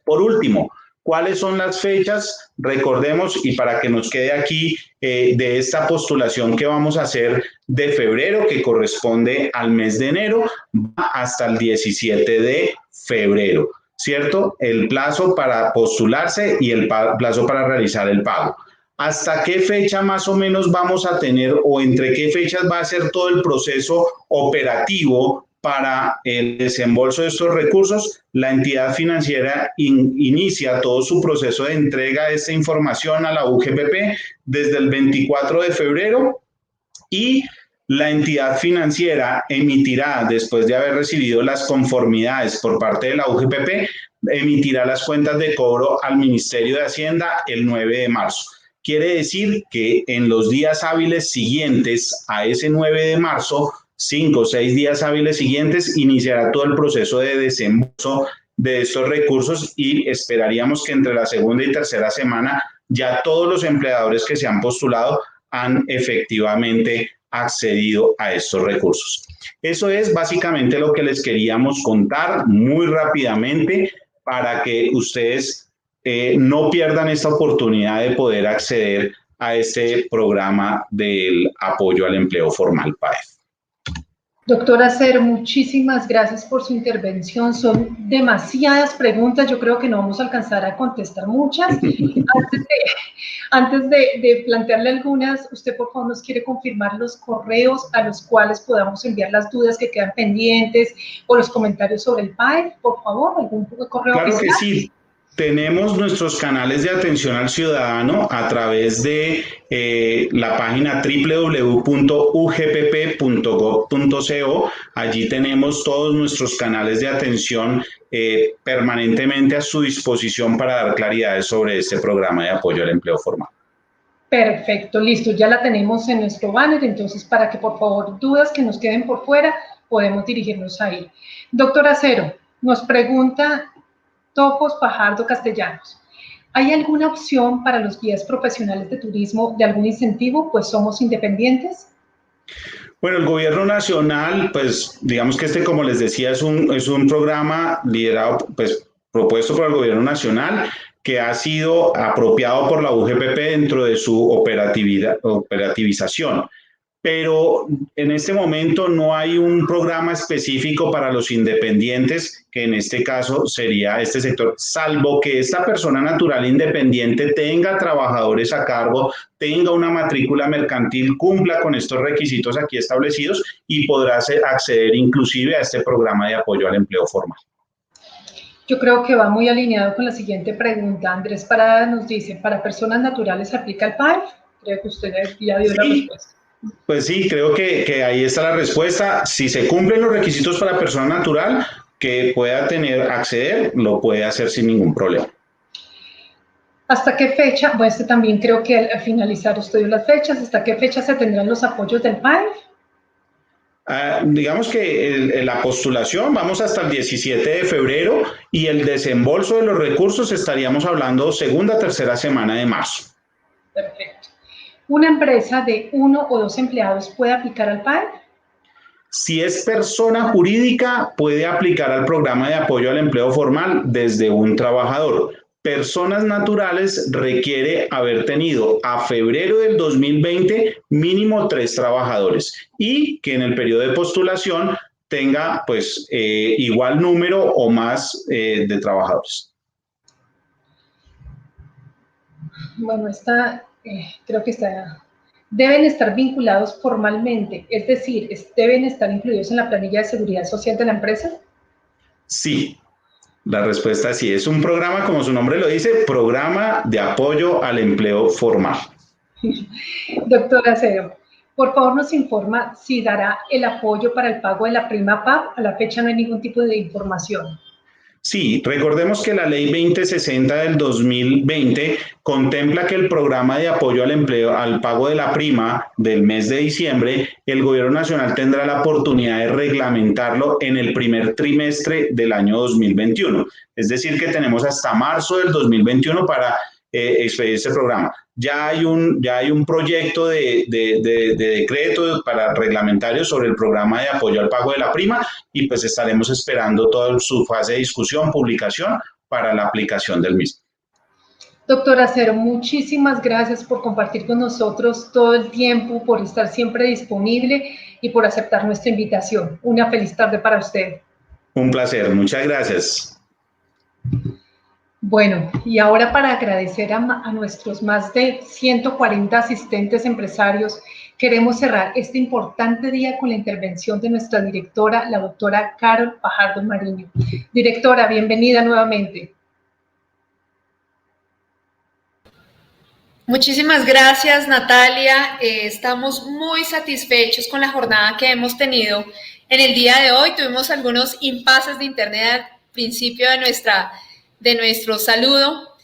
Por último, ¿cuáles son las fechas? Recordemos, y para que nos quede aquí, de esta postulación que vamos a hacer de febrero, que corresponde al mes de enero, hasta el 17 de febrero, ¿cierto? El plazo para postularse y el plazo para realizar el pago. ¿Hasta qué fecha más o menos vamos a tener o entre qué fechas va a ser todo el proceso operativo para el desembolso de estos recursos? La entidad financiera inicia todo su proceso de entrega de esta información a la UGPP desde el 24 de febrero y la entidad financiera emitirá, después de haber recibido las conformidades por parte de la UGPP, emitirá las cuentas de cobro al Ministerio de Hacienda el 9 de marzo. Quiere decir que en los días hábiles siguientes a ese 9 de marzo, 5 o 6 días hábiles siguientes, iniciará todo el proceso de desembolso de estos recursos y esperaríamos que entre la segunda y tercera semana ya todos los empleadores que se han postulado han efectivamente accedido a estos recursos. Eso es básicamente lo que les queríamos contar muy rápidamente para que ustedes no pierdan esta oportunidad de poder acceder a este programa del apoyo al empleo formal PAEF. Doctora Acero, muchísimas gracias por su intervención. Son demasiadas preguntas, yo creo que no vamos a alcanzar a contestar muchas. Antes de plantearle algunas, usted por favor nos quiere confirmar los correos a los cuales podamos enviar las dudas que quedan pendientes o los comentarios sobre el PAEF, por favor, algún correo. Claro que sí. Tenemos nuestros canales de atención al ciudadano a través de la página www.ugpp.gov.co. Allí tenemos todos nuestros canales de atención permanentemente a su disposición para dar claridades sobre este programa de apoyo al empleo formal. Perfecto, listo, ya la tenemos en nuestro banner, entonces para que por favor dudas que nos queden por fuera, podemos dirigirnos ahí. Doctora Acero, nos pregunta Topos Fajardo Castellanos. ¿Hay alguna opción para los guías profesionales de turismo de algún incentivo, pues somos independientes? Bueno, el gobierno nacional, pues digamos que como les decía, es un programa liderado, pues propuesto por el gobierno nacional que ha sido apropiado por la UGPP dentro de su operativización. Pero en este momento no hay un programa específico para los independientes, que en este caso sería este sector, salvo que esta persona natural independiente tenga trabajadores a cargo, tenga una matrícula mercantil, cumpla con estos requisitos aquí establecidos y podrá acceder inclusive a este programa de apoyo al empleo formal. Yo creo que va muy alineado con la siguiente pregunta. Andrés Parada nos dice, ¿para personas naturales se aplica el PAEF? Creo que usted ya dio la respuesta. Pues sí, creo que ahí está la respuesta. Si se cumplen los requisitos para persona natural que pueda acceder, lo puede hacer sin ningún problema. ¿Hasta qué fecha? Bueno, también creo que al finalizar usted dio las fechas. ¿Hasta qué fecha se tendrán los apoyos del PAEF? Digamos que la postulación vamos hasta el 17 de febrero y el desembolso de los recursos estaríamos hablando segunda, tercera semana de marzo. Perfecto. ¿Una empresa de 1 o 2 empleados puede aplicar al PAEF? Si es persona jurídica, puede aplicar al programa de apoyo al empleo formal desde un trabajador. Personas naturales requiere haber tenido a febrero del 2020 mínimo 3 trabajadores y que en el periodo de postulación tenga pues igual número o más de trabajadores. Bueno, creo que deben estar vinculados formalmente, es decir, deben estar incluidos en la planilla de seguridad social de la empresa. Sí. La respuesta es sí, es un programa, como su nombre lo dice, programa de apoyo al empleo formal. Doctora Acero, por favor nos informa si dará el apoyo para el pago de la prima PAP. A la fecha no hay ningún tipo de información. Sí, recordemos que la ley 2060 del 2020 contempla que el programa de apoyo al empleo, al pago de la prima del mes de diciembre, el gobierno nacional tendrá la oportunidad de reglamentarlo en el primer trimestre del año 2021. Es decir, que tenemos hasta marzo del 2021 para expedir este programa. Ya hay un proyecto de decreto para reglamentario sobre el programa de apoyo al pago de la prima y pues estaremos esperando toda su fase de discusión, publicación para la aplicación del mismo. Doctora Acero, muchísimas gracias por compartir con nosotros todo el tiempo, por estar siempre disponible y por aceptar nuestra invitación. Una feliz tarde para usted. Un placer, muchas gracias. Bueno, y ahora para agradecer a nuestros más de 140 asistentes empresarios, queremos cerrar este importante día con la intervención de nuestra directora, la doctora Carol Fajardo Mariño. Directora, bienvenida nuevamente. Muchísimas gracias, Natalia. Estamos muy satisfechos con la jornada que hemos tenido en el día de hoy. Tuvimos algunos impases de internet al principio de nuestro saludo,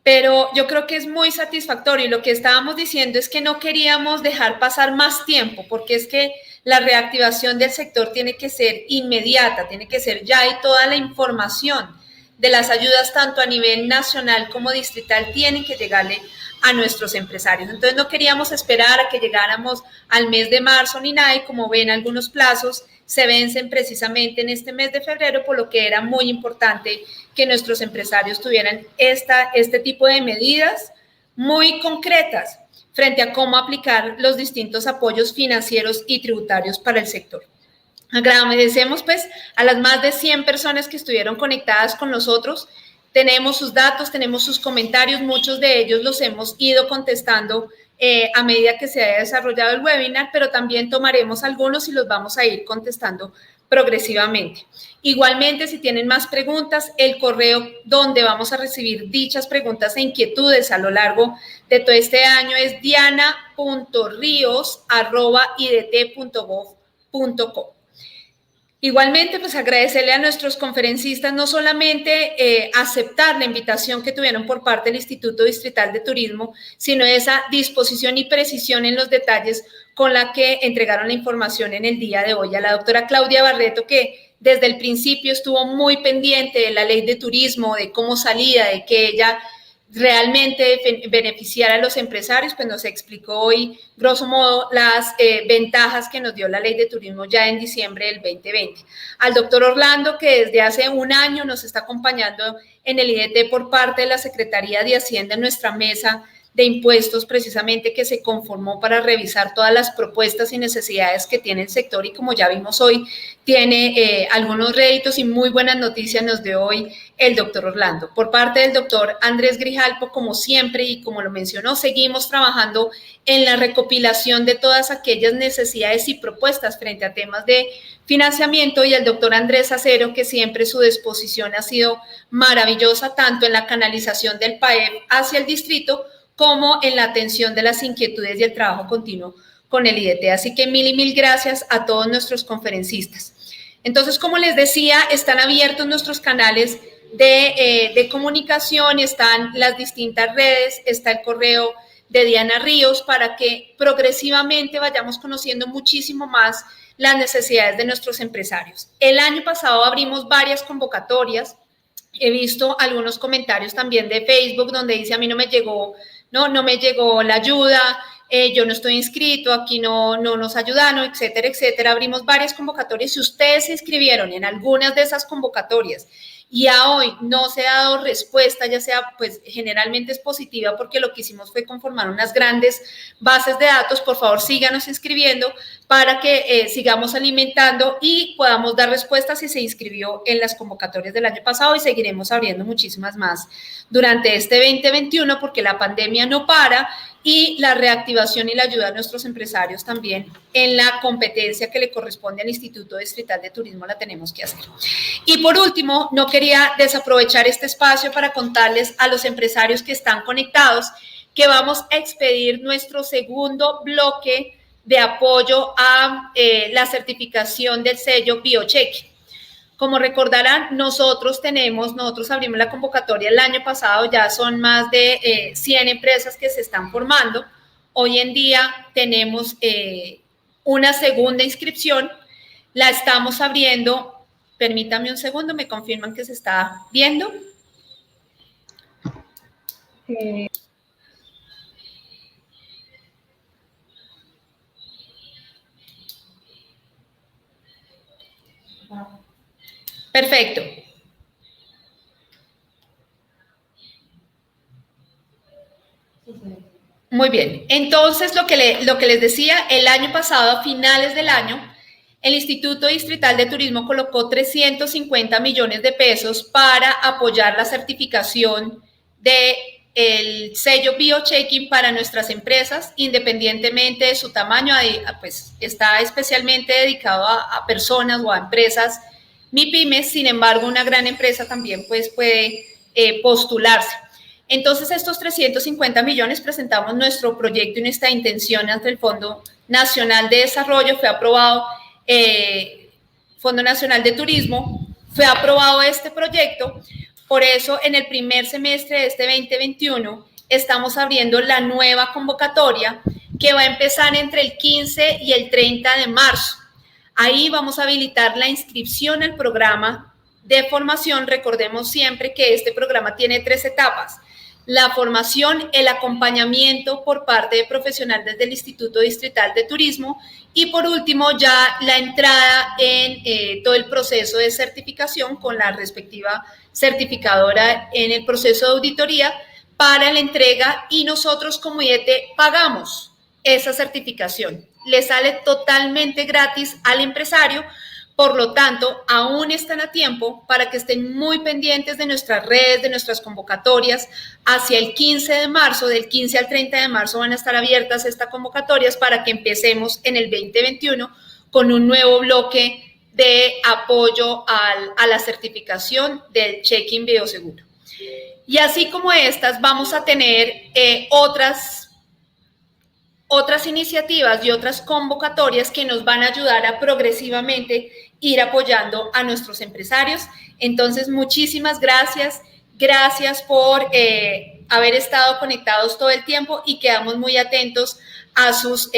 pero yo creo que es muy satisfactorio y lo que estábamos diciendo es que no queríamos dejar pasar más tiempo porque es que la reactivación del sector tiene que ser inmediata, tiene que ser ya y toda la información de las ayudas tanto a nivel nacional como distrital tienen que llegarle a nuestros empresarios. Entonces no queríamos esperar a que llegáramos al mes de marzo ni nada y como ven algunos plazos se vencen precisamente en este mes de febrero, por lo que era muy importante que nuestros empresarios tuvieran este tipo de medidas muy concretas frente a cómo aplicar los distintos apoyos financieros y tributarios para el sector. Agradecemos pues a las más de 100 personas que estuvieron conectadas con nosotros. Tenemos sus datos, tenemos sus comentarios, muchos de ellos los hemos ido contestando a medida que se haya desarrollado el webinar, pero también tomaremos algunos y los vamos a ir contestando progresivamente. Igualmente, si tienen más preguntas, el correo donde vamos a recibir dichas preguntas e inquietudes a lo largo de todo este año es diana.rios@idt.gov.co. Igualmente, pues agradecerle a nuestros conferencistas no solamente aceptar la invitación que tuvieron por parte del Instituto Distrital de Turismo, sino esa disposición y precisión en los detalles con la que entregaron la información en el día de hoy. A la doctora Claudia Barreto, que desde el principio estuvo muy pendiente de la ley de turismo, de cómo salía, de que ella realmente beneficiara a los empresarios, pues nos explicó hoy, grosso modo, las ventajas que nos dio la ley de turismo ya en diciembre del 2020. Al doctor Orlando, que desde hace un año nos está acompañando en el IDT por parte de la Secretaría de Hacienda en nuestra mesa de impuestos, precisamente que se conformó para revisar todas las propuestas y necesidades que tiene el sector y como ya vimos hoy, tiene algunos réditos y muy buenas noticias nos dio hoy el doctor Orlando. Por parte del doctor Andrés Grijalpo, como siempre y como lo mencionó, seguimos trabajando en la recopilación de todas aquellas necesidades y propuestas frente a temas de financiamiento y el doctor Andrés Acero, que siempre su disposición ha sido maravillosa, tanto en la canalización del PAEF hacia el distrito, como en la atención de las inquietudes y el trabajo continuo con el IDT. Así que mil gracias a todos nuestros conferencistas. Entonces, como les decía, están abiertos nuestros canales de comunicación, están las distintas redes, está el correo de Diana Ríos, para que progresivamente vayamos conociendo muchísimo más las necesidades de nuestros empresarios. El año pasado abrimos varias convocatorias. He visto algunos comentarios también de Facebook donde dice: a mí no me llegó la ayuda, yo no estoy inscrito, aquí no nos ayudaron, etcétera, etcétera. Abrimos varias convocatorias. Si ustedes se inscribieron en algunas de esas convocatorias y a hoy no se ha dado respuesta, ya sea, pues generalmente es positiva, porque lo que hicimos fue conformar unas grandes bases de datos, por favor síganos inscribiendo para que sigamos alimentando y podamos dar respuestas si se inscribió en las convocatorias del año pasado, y seguiremos abriendo muchísimas más durante este 2021, porque la pandemia no para, y la reactivación y la ayuda a nuestros empresarios también en la competencia que le corresponde al Instituto Distrital de Turismo la tenemos que hacer. Y por último, no quería desaprovechar este espacio para contarles a los empresarios que están conectados que vamos a expedir nuestro segundo bloque de apoyo a la certificación del sello Biocheque. Como recordarán, nosotros abrimos la convocatoria el año pasado, ya son más de 100 empresas que se están formando. Hoy en día tenemos una segunda inscripción, la estamos abriendo. Permítame un segundo, me confirman que se está viendo. Perfecto. Muy bien. Entonces, lo que les decía, el año pasado, a finales del año, el Instituto Distrital de Turismo colocó 350 millones de pesos para apoyar la certificación del sello Biochecking para nuestras empresas, independientemente de su tamaño. Pues está especialmente dedicado a personas o a empresas MIPYMES. Sin embargo, una gran empresa también pues puede postularse. Entonces, estos 350 millones, presentamos nuestro proyecto y nuestra intención ante el Fondo Nacional de Desarrollo. Fue aprobado Fondo Nacional de Turismo, fue aprobado este proyecto. Por eso, en el primer semestre de este 2021, estamos abriendo la nueva convocatoria que va a empezar entre el 15 y el 30 de marzo. Ahí vamos a habilitar la inscripción al programa de formación. Recordemos siempre que este programa tiene 3 etapas: la formación, el acompañamiento por parte de profesionales del Instituto Distrital de Turismo, y por último ya la entrada en todo el proceso de certificación con la respectiva certificadora en el proceso de auditoría para la entrega, y nosotros como IDT pagamos esa certificación. Le sale totalmente gratis al empresario. Por lo tanto, aún están a tiempo para que estén muy pendientes de nuestras redes, de nuestras convocatorias. Hacia el 15 de marzo, del 15 al 30 de marzo van a estar abiertas estas convocatorias para que empecemos en el 2021 con un nuevo bloque de apoyo a la certificación del check-in bioseguro. Y así como estas, vamos a tener otras iniciativas y otras convocatorias que nos van a ayudar a progresivamente ir apoyando a nuestros empresarios. Entonces, muchísimas gracias. Gracias por haber estado conectados todo el tiempo, y quedamos muy atentos a sus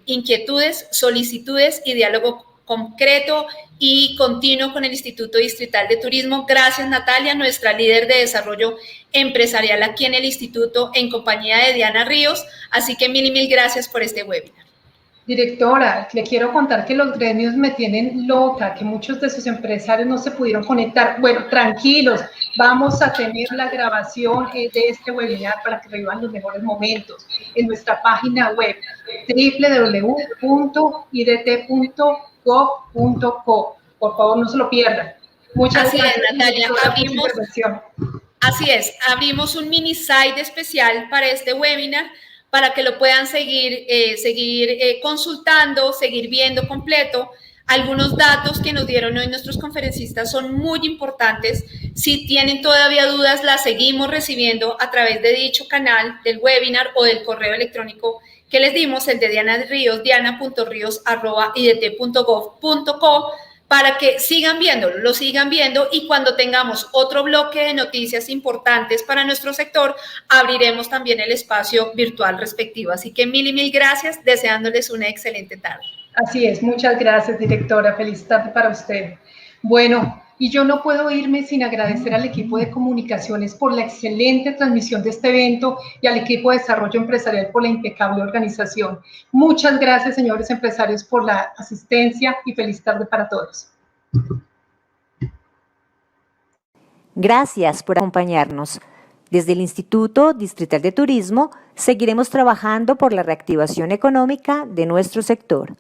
inquietudes, solicitudes y diálogo concreto y continuo con el Instituto Distrital de Turismo. Gracias, Natalia, nuestra líder de desarrollo empresarial aquí en el Instituto, en compañía de Diana Ríos. Así que mil gracias por este webinar. Directora, le quiero contar que los gremios me tienen loca, que muchos de sus empresarios no se pudieron conectar. Bueno, tranquilos, vamos a tener la grabación de este webinar para que revivan los mejores momentos en nuestra página web www.idt.gov.co. Por favor, no se lo pierdan. Muchas gracias, Natalia. Abrimos un mini site especial para este webinar, para que lo puedan seguir consultando, seguir viendo completo. Algunos datos que nos dieron hoy nuestros conferencistas son muy importantes. Si tienen todavía dudas, las seguimos recibiendo a través de dicho canal del webinar o del correo electrónico que les dimos, el de Diana Ríos, diana.rios@idt.gov.co, para que sigan viéndolo, lo sigan viendo, y cuando tengamos otro bloque de noticias importantes para nuestro sector, abriremos también el espacio virtual respectivo. Así que mil gracias, deseándoles una excelente tarde. Así es, muchas gracias, directora. Feliz tarde para usted. Bueno, y yo no puedo irme sin agradecer al equipo de comunicaciones por la excelente transmisión de este evento y al equipo de desarrollo empresarial por la impecable organización. Muchas gracias, señores empresarios, por la asistencia y feliz tarde para todos. Gracias por acompañarnos. Desde el Instituto Distrital de Turismo seguiremos trabajando por la reactivación económica de nuestro sector.